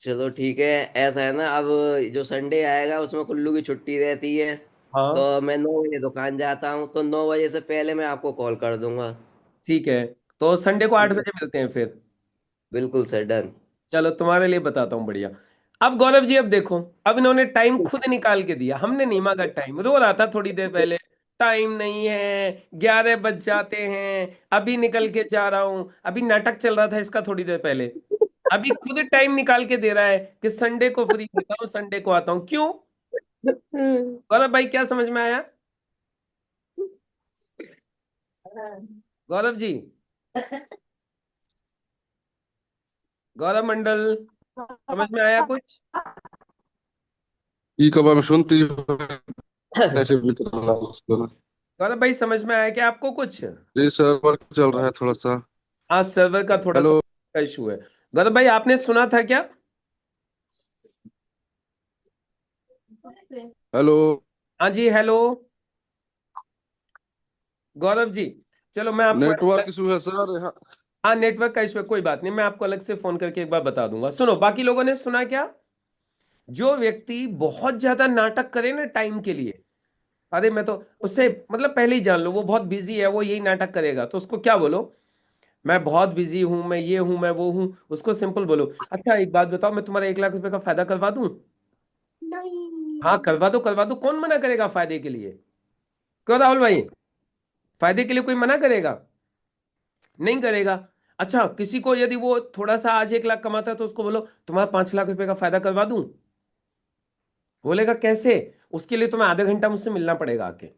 चलो ठीक है। ऐसा है ना, अब जो संडे आएगा उसमें कुल्लू की छुट्टी रहती है। तो हाँ मैं 9 बजे दुकान जाता हूँ, तो 9 बजे से पहले मैं आपको कॉल कर दूंगा। ठीक है, तो संडे को आठ ठीक है। बजे मिलते हैं फिर। बिल्कुल सर, डन। चलो तुम्हारे लिए बताता हूँ बढ़िया। अब गौरव जी, अब देखो, अब इन्होंने टाइम खुद निकाल के दिया, हमने नहीं मांगा टाइम। रो रहा था थोड़ी देर पहले, टाइम नहीं है, 11 बज जाते हैं, अभी निकल के जा रहा हूँ। अभी नाटक चल रहा था इसका थोड़ी देर पहले। अभी खुद टाइम निकाल के दे रहा है कि संडे को फ्री होता हूँ, संडे को आता हूँ। क्यों? गौरव भाई, क्या समझ में आया? गौरव जी, गौरव मंडल, समझ में आया कुछ? ई कब मैं सुनती हूँ ऐसे भी कर रहा हूँ। गौरव भाई, समझ में आया क्या आपको कुछ? जी सर, वर्क चल रहा है थोड़ा सा। हाँ, सर्वर का थोड़ा हेलो। सा इशू है। गौरव भाई, आपने सुना था क्या? हेलो। हाँ जी, हेलो गौरव जी। चलो मैं आपको नेटवर्क इशू है सर यहाँ। हाँ, नेटवर्क का इशू है, कोई बात नहीं, मैं आपको अलग से फोन करके एक बार बता दूंगा। सुनो, बाकी लोगों ने सुना क्या? जो व्यक्ति बहुत ज्यादा नाटक करे ना टाइम के लिए, अरे मैं तो उससे मतलब पहले ही जान लो वो बहुत बिजी है, वो यही नाटक करेगा, तो उसको क्या बोलो? मैं बहुत बिजी हूं, मैं ये हूं, मैं वो हूं। उसको सिंपल बोलो, अच्छा एक बात बताओ, मैं तुम्हारा 1 लाख रुपए का फायदा करवा दूं? हाँ करवा दो, करवा दो, कौन मना करेगा फायदे के लिए? क्यों राहुल भाई, फायदे के लिए कोई मना करेगा? नहीं करेगा। अच्छा, किसी को यदि वो थोड़ा सा आज 1 लाख कमाता है तो उसको बोलो तुम्हारा 5 लाख रुपए का फायदा करवा दूं? बोलेगा कैसे? उसके लिए तुम्हें आधा घंटा मुझसे मिलना पड़ेगा आके।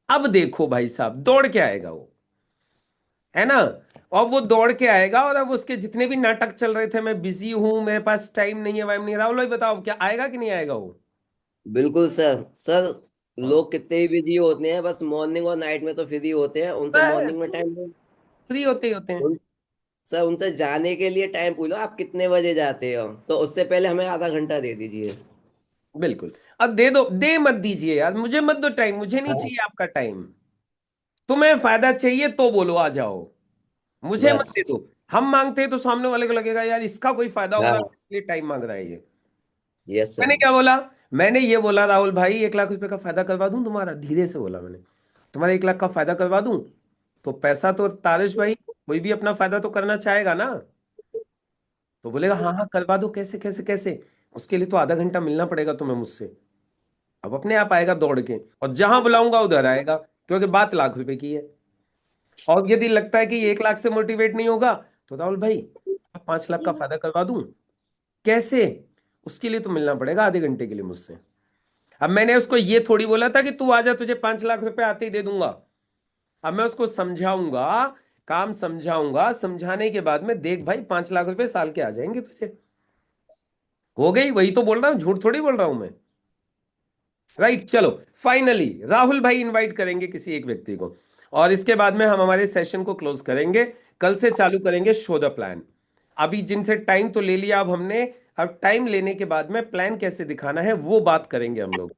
अब देखो भाई साहब, दौड़ के आएगा वो, है ना? और वो दौड़ के आएगा, और अब उसके जितने भी नाटक चल रहे थे, मैं बिजी हूं, मेरे पास टाइम नहीं है, वाइम नहीं, राहुल भाई बताओ क्या आएगा कि नहीं आएगा वो? बिल्कुल सर। सर, हाँ। लोग कितने ही बिजी होते हैं, बस मॉर्निंग और नाइट में तो फ्री होते हैं, उनसे मॉर्निंग में बस टाइम फ्री होते ही होते हैं। उन, सर उनसे जाने के लिए टाइम पूछो, आप कितने बजे जाते हो, तो उससे पहले हमें आधा घंटा दे दीजिए। बिल्कुल। अब दे दो, दे मत दीजिए यार, मुझे मत दो टाइम, मुझे नहीं हाँ। चाहिए आपका टाइम। तुम्हें फायदा चाहिए तो बोलो आ जाओ, मुझे मत दे बस। दो। हम मांगते हैं तो सामने वाले को लगेगा यार इसका कोई फायदा होगा, हाँ। इसलिए टाइम मांग रहा है ये। Yes sir. मैंने क्या बोला? मैंने ये बोला राहुल भाई, 1 लाख रुपए का फायदा करवा दूं तुम्हारा, धीरे से बोला मैंने। तुम्हारा 1 लाख का फायदा करवा दूं, तो पैसा तो तारिश भाई कोई भी अपना फायदा तो करना चाहेगा ना। तो बोलेगा हाँ हाँ करवा दो, कैसे कैसे कैसे? उसके लिए तो आधा घंटा मिलना पड़ेगा तुम्हें मुझसे। अब अपने आप आएगा दौड़ के, और जहां बुलाऊंगा उधर आएगा, क्योंकि बात 1 लाख रुपए की है। और यदि लगता है कि ये 1 लाख से मोटिवेट नहीं होगा, तो राहुल भाई 5 लाख का फायदा करवा दूं, कैसे? उसके लिए तो मिलना पड़ेगा आधे घंटे के लिए मुझसे। अब मैंने उसको ये थोड़ी बोला था कि तू आजा, तुझे 5 लाख रुपए आते ही दे दूंगा। अब मैं उसको समझाऊंगा, काम समझाऊंगा, समझाने के बाद में देख भाई 5 लाख रुपए साल के आ जाएंगे तुझे। हो गई, वही तो बोल रहा हूँ, झूठ थोड़ी बोल रहा हूं मैं। राइट, चलो फाइनली राहुल भाई इनवाइट करेंगे किसी एक व्यक्ति को, और इसके बाद में हम हमारे सेशन को क्लोज करेंगे। कल से चालू करेंगे शो द प्लान। अभी जिनसे टाइम तो ले लिया अब हमने, अब टाइम लेने के बाद में प्लान कैसे दिखाना है वो बात करेंगे हम लोग।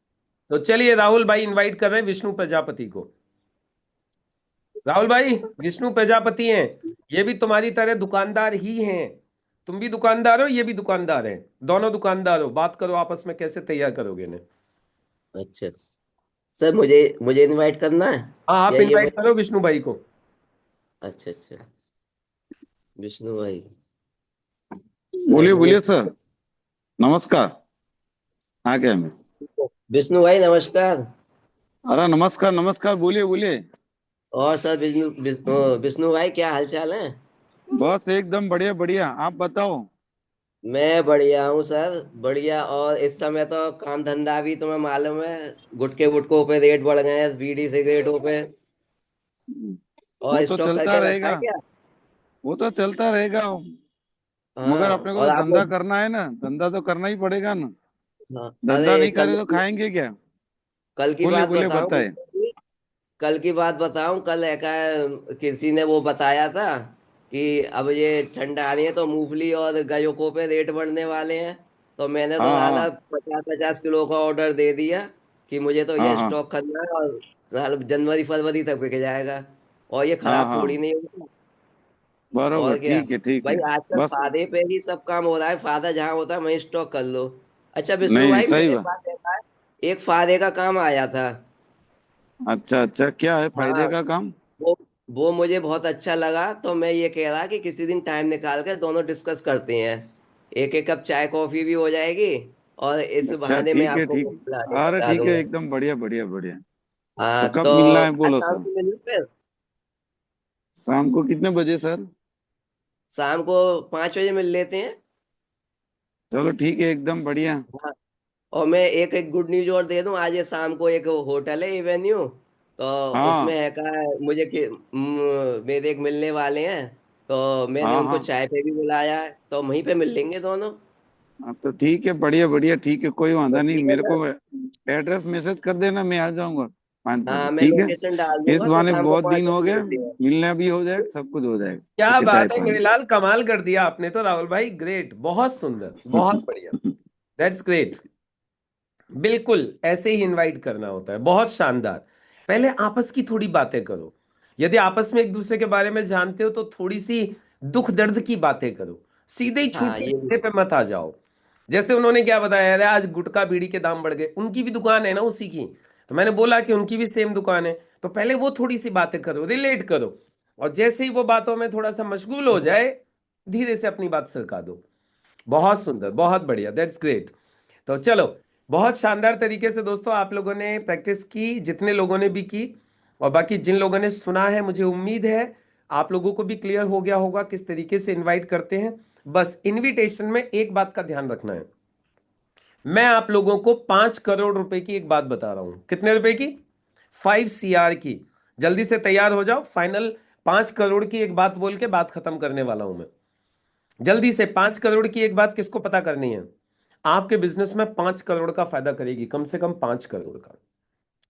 तो चलिए राहुल भाई इनवाइट कर रहे हैं विष्णु प्रजापति को। राहुल भाई विष्णु प्रजापति हैं, ये भी तुम्हारी तरह दुकानदार ही हैं। तुम भी दुकानदार हो, ये भी दुकानदार हैं, दोनों दुकानदार हो। बात करो आपस में कैसे तैयार करोगे इन्हें। अच्छा सर, मुझे मुझे इनवाइट करना है हाँ आप या ये इनवाइट करो विष्णु भाई को। अच्छा अच्छा, विष्णु भाई बोलिए सर, बोलिए सर, नमस्कार। हाँ क्या मैं, विष्णु भाई नमस्कार। अरे नमस्कार नमस्कार, बोलिए बोलिए। और सर विष्णु विष्णु भाई क्या हालचाल है? बस एकदम बढ़िया बढ़िया, आप बताओ। मैं बढ़िया हूँ सर, बढ़िया। और इस समय तो काम धंधा भी तुम्हें मालूम है, गुटके वुटकों पे रेट बढ़ गए हैं, बीड़ी सिगरेटों पे। वो और तो स्टॉक चलता करके रखा रहेगा, है क्या? वो तो चलता रहेगा, मगर हाँ अपने को और तो आपको धंधा करना है ना, धंधा तो करना ही पड़ेगा ना। हाँ, धंधा अरे नहीं करे तो खाएंगे क्या। कल की बोलिए बात बोलिए बताऊं, बताए। कल की बात बताऊं, कल किसी ने वो बताया था कि अब ये ठंड आ रही है तो मूंगफली और गयों पे रेट बढ़ने वाले हैं। तो मैंने तो हाँ साला हाँ 50-50 किलो का ऑर्डर दे दिया कि मुझे तो हाँ ये हाँ स्टॉक करना है, और साल जनवरी फरवरी तक बिक जाएगा। और ये हाँ खराब थोड़ी हाँ, नहीं होगा। बरोबर, और क्या ठीक है ठीक भाई, है। आजकल बस, फायदे पे ही सब काम हो रहा है, फायदा जहाँ होता है वहीं स्टॉक कर लो। अच्छा विष्णु नहीं भाई, सही मेरे बात। पास एक फायदे का काम आया था। अच्छा अच्छा, क्या है फायदे हाँ, का काम। वो वो मुझे बहुत अच्छा लगा, तो मैं ये कह रहा कि किसी दिन टाइम निकाल कर दोनों डिस्कस करते हैं। एक एक कप चाय कॉफी भी हो जाएगी, और इस अच्छा बहाने मैं ठीक है आपको ठीक वो है, खिलाने अरे बता ठीक है, दूंगा। एकदम बढ़िया बढ़िया बढ़िया। तो हाँ कब तो मिलना है आज बोलो शाम सर। को मिलूं फिर? शाम को कितने बजे सर। शाम को 5 बजे मिल लेते हैं। चलो ठीक है, एकदम बढ़िया। हाँ, और मैं एक एक गुड न्यूज और दे दूं, आज ये शाम को एक होटल है एवेन्यू, तो उसमें हाँ है का मुझे मेरे एक मिलने वाले हैं, तो मैंने हाँ उनको हाँ चाय पे भी बुलाया है, तो वहीं पे मिल लेंगे दोनों। हाँ, तो ठीक है, बढ़िया बढ़िया, ठीक है, कोई तो वादा नहीं, ठीक है मेरे सर। को एड्रेस मैसेज कर देना, मैं आ जाऊंगा 5 बजे, हाँ मैं ठीक है। लोकेशन डाल इस दूंगा, तो बहाने शाम को बहुत पाँच दिन हो बजे गए, मिलते हैं। मिलना भी हो जाएगा, सब कुछ हो जाएगा, क्या ठीक है, चाय बात है पानी। मेरे लाल, कमाल कर दिया आपने तो राहुल भाई, ग्रेट, बहुत सुंदर, बहुत बढ़िया, दैट्स ग्रेट। बिल्कुल ऐसे ही इनवाइट करना होता है, बहुत शानदार। पहले आपस की थोड़ी बातें करो, यदि आपस में एक दूसरे के बारे में जानते हो तो थोड़ी सी दुख दर्द की बातें करो, सीधे ही हाँ छूटे ये भी मुद्दे पे मत आ जाओ। जैसे उन्होंने क्या बताया, अरे आज गुटखा बीड़ी के दाम बढ़ गए, उनकी भी दुकान है ना उसी की, तो मैंने बोला कि उनकी भी सेम दुकान है। तो पहले वो थोड़ी सी बातें करो, रिलेट करो, और जैसे ही वो बातों में थोड़ा सा मशगूल हो जाए, धीरे से अपनी बात सरका दो। बहुत सुंदर, बहुत बढ़िया, दैट्स ग्रेट। तो चलो, बहुत शानदार तरीके से दोस्तों आप लोगों ने प्रैक्टिस की, जितने लोगों ने भी की, और बाकी जिन लोगों ने सुना है, मुझे उम्मीद है आप लोगों को भी क्लियर हो गया होगा किस तरीके से इनवाइट करते हैं। बस इनविटेशन में एक बात का ध्यान रखना है, मैं आप लोगों को 5 करोड़ रुपए की एक बात बता रहा हूं। कितने रुपए की? 5 CR की। जल्दी से तैयार हो जाओ, फाइनल 5 करोड़ की एक बात बोल के बात खत्म करने वाला हूं मैं। जल्दी से 5 करोड़ की एक बात किसको पता करनी है? आपके बिजनेस में 5 करोड़ का फायदा करेगी, कम से कम 5 करोड़ का।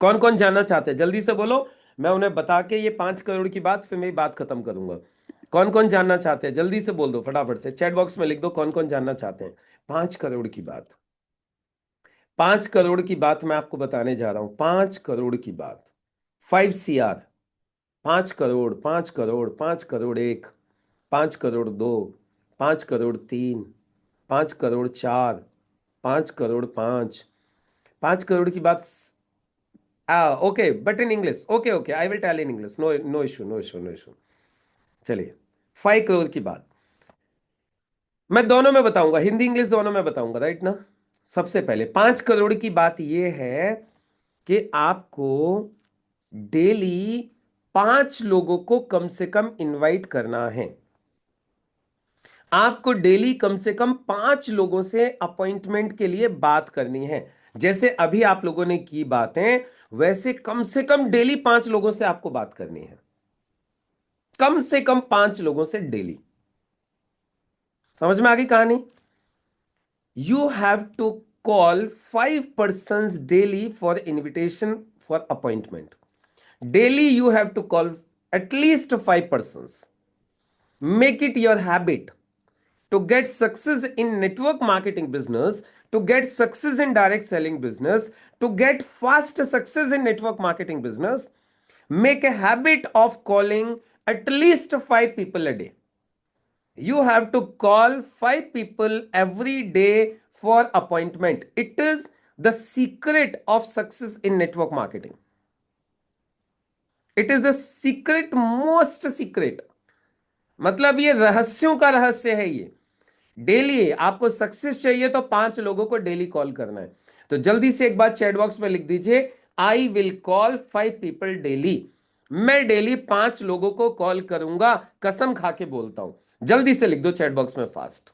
कौन कौन जानना चाहते हैं जल्दी से बोलो, मैं उन्हें बता के ये 5 करोड़ की बात फिर मेरी बात खत्म करूंगा। कौन कौन जानना चाहते हैं जल्दी से बोल दो, फटाफट से चैट बॉक्स में लिख दो कौन कौन जानना चाहते हैं 5 करोड़ की बात। 5 करोड़ की बात मैं आपको बताने जा रहा हूं, 5 करोड़ की बात। 5 CR, 5 करोड़, 5 करोड़, 5 करोड़ 1, 5 करोड़ 2, 5 करोड़ 3, 5 करोड़ 4, 5 करोड़ 5, 5 करोड़ की बात। Okay but in English, okay okay I will tell in English, no no issue, no issue, no issue. चलिए, 5 करोड़ की बात मैं दोनों में बताऊंगा, हिंदी इंग्लिश दोनों में बताऊंगा, राइट ना। सबसे पहले 5 करोड़ की बात यह है कि आपको डेली 5 लोगों को कम से कम इनवाइट करना है। आपको डेली कम से कम 5 लोगों से अपॉइंटमेंट के लिए बात करनी है। जैसे अभी आप लोगों ने की बातें, वैसे कम से कम डेली 5 लोगों से आपको बात करनी है, कम से कम 5 लोगों से डेली। समझ में आ गई कहानी? You have to call 5 persons daily for invitation for appointment. Daily you have to call at least 5 persons। Make it your habit to get success in network marketing business, to get success in direct selling business, to get fast success in network marketing business. Make a habit of calling at least 5 people a day. You have to call 5 people every day for appointment. It is the secret of success in network marketing. It is the secret, most secret. मतलब ये रहस्यों का रहस्य है ये। Daily आपको success चाहिए तो 5 लोगों को डेली कॉल करना है। तो जल्दी से एक बार चैट बॉक्स में लिख दीजिए, आई विल कॉल 5 people डेली। मैं डेली 5 लोगों को कॉल करूंगा, कसम खा के बोलता हूं। जल्दी से लिख दो चैट बॉक्स में फास्ट।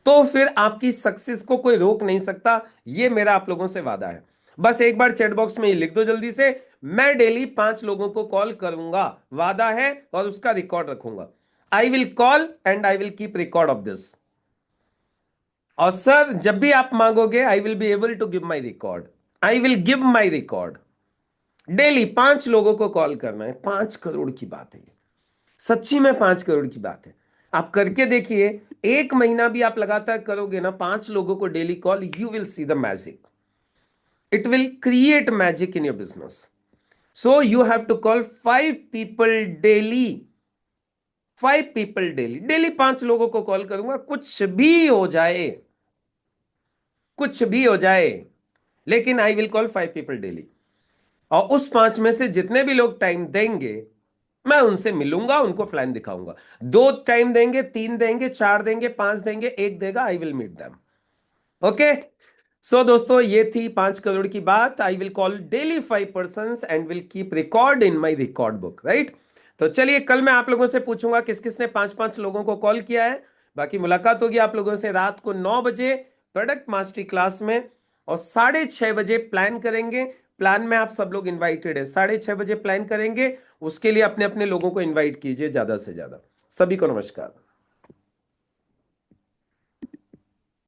तो फिर आपकी सक्सेस को कोई रोक नहीं सकता, ये मेरा आप लोगों से वादा है। बस एक बार चैट बॉक्स में ये लिख दो जल्दी से, मैं डेली 5 लोगों को कॉल करूंगा, वादा है, और उसका रिकॉर्ड रखूंगा। I will call and I will keep record of this. और सर जब भी आप मांगोगे, I will be able to give my record, I will give my record. Daily 5 लोगों को कॉल करना है। 5 करोड़ की बात है ये, सच्ची में 5 करोड़ की बात है। आप करके देखिए, 1 महीना भी आप लगातार करोगे ना, 5 लोगों को daily call, you will see the magic. It will create magic in your business. So you have to call 5 people daily. 5 people daily. Daily 5 लोगों को कॉल करूंगा, कुछ भी हो जाए, कुछ भी हो जाए, लेकिन आई विल कॉल 5 people डेली। और उस 5 में से जितने भी लोग टाइम देंगे, मैं उनसे मिलूंगा, उनको प्लान दिखाऊंगा। 2 टाइम देंगे, 3 देंगे, 4 देंगे, 5 देंगे, 1 देगा, I will meet them. Okay, so दोस्तों ये थी 5 करोड़ की बात। I will call daily 5 persons and will keep record in my record book, right. तो चलिए, कल मैं आप लोगों से पूछूंगा किस किसने 5-5 लोगों को कॉल किया है। बाकी मुलाकात होगी आप लोगों से रात को 9 बजे प्रोडक्ट मास्टरी क्लास में, और 6:30 बजे प्लान करेंगे। प्लान में आप सब लोग इन्वाइटेड है। 6:30 बजे प्लान करेंगे, उसके लिए अपने अपने लोगों को इन्वाइट कीजिए ज्यादा से ज्यादा। सभी को नमस्कार।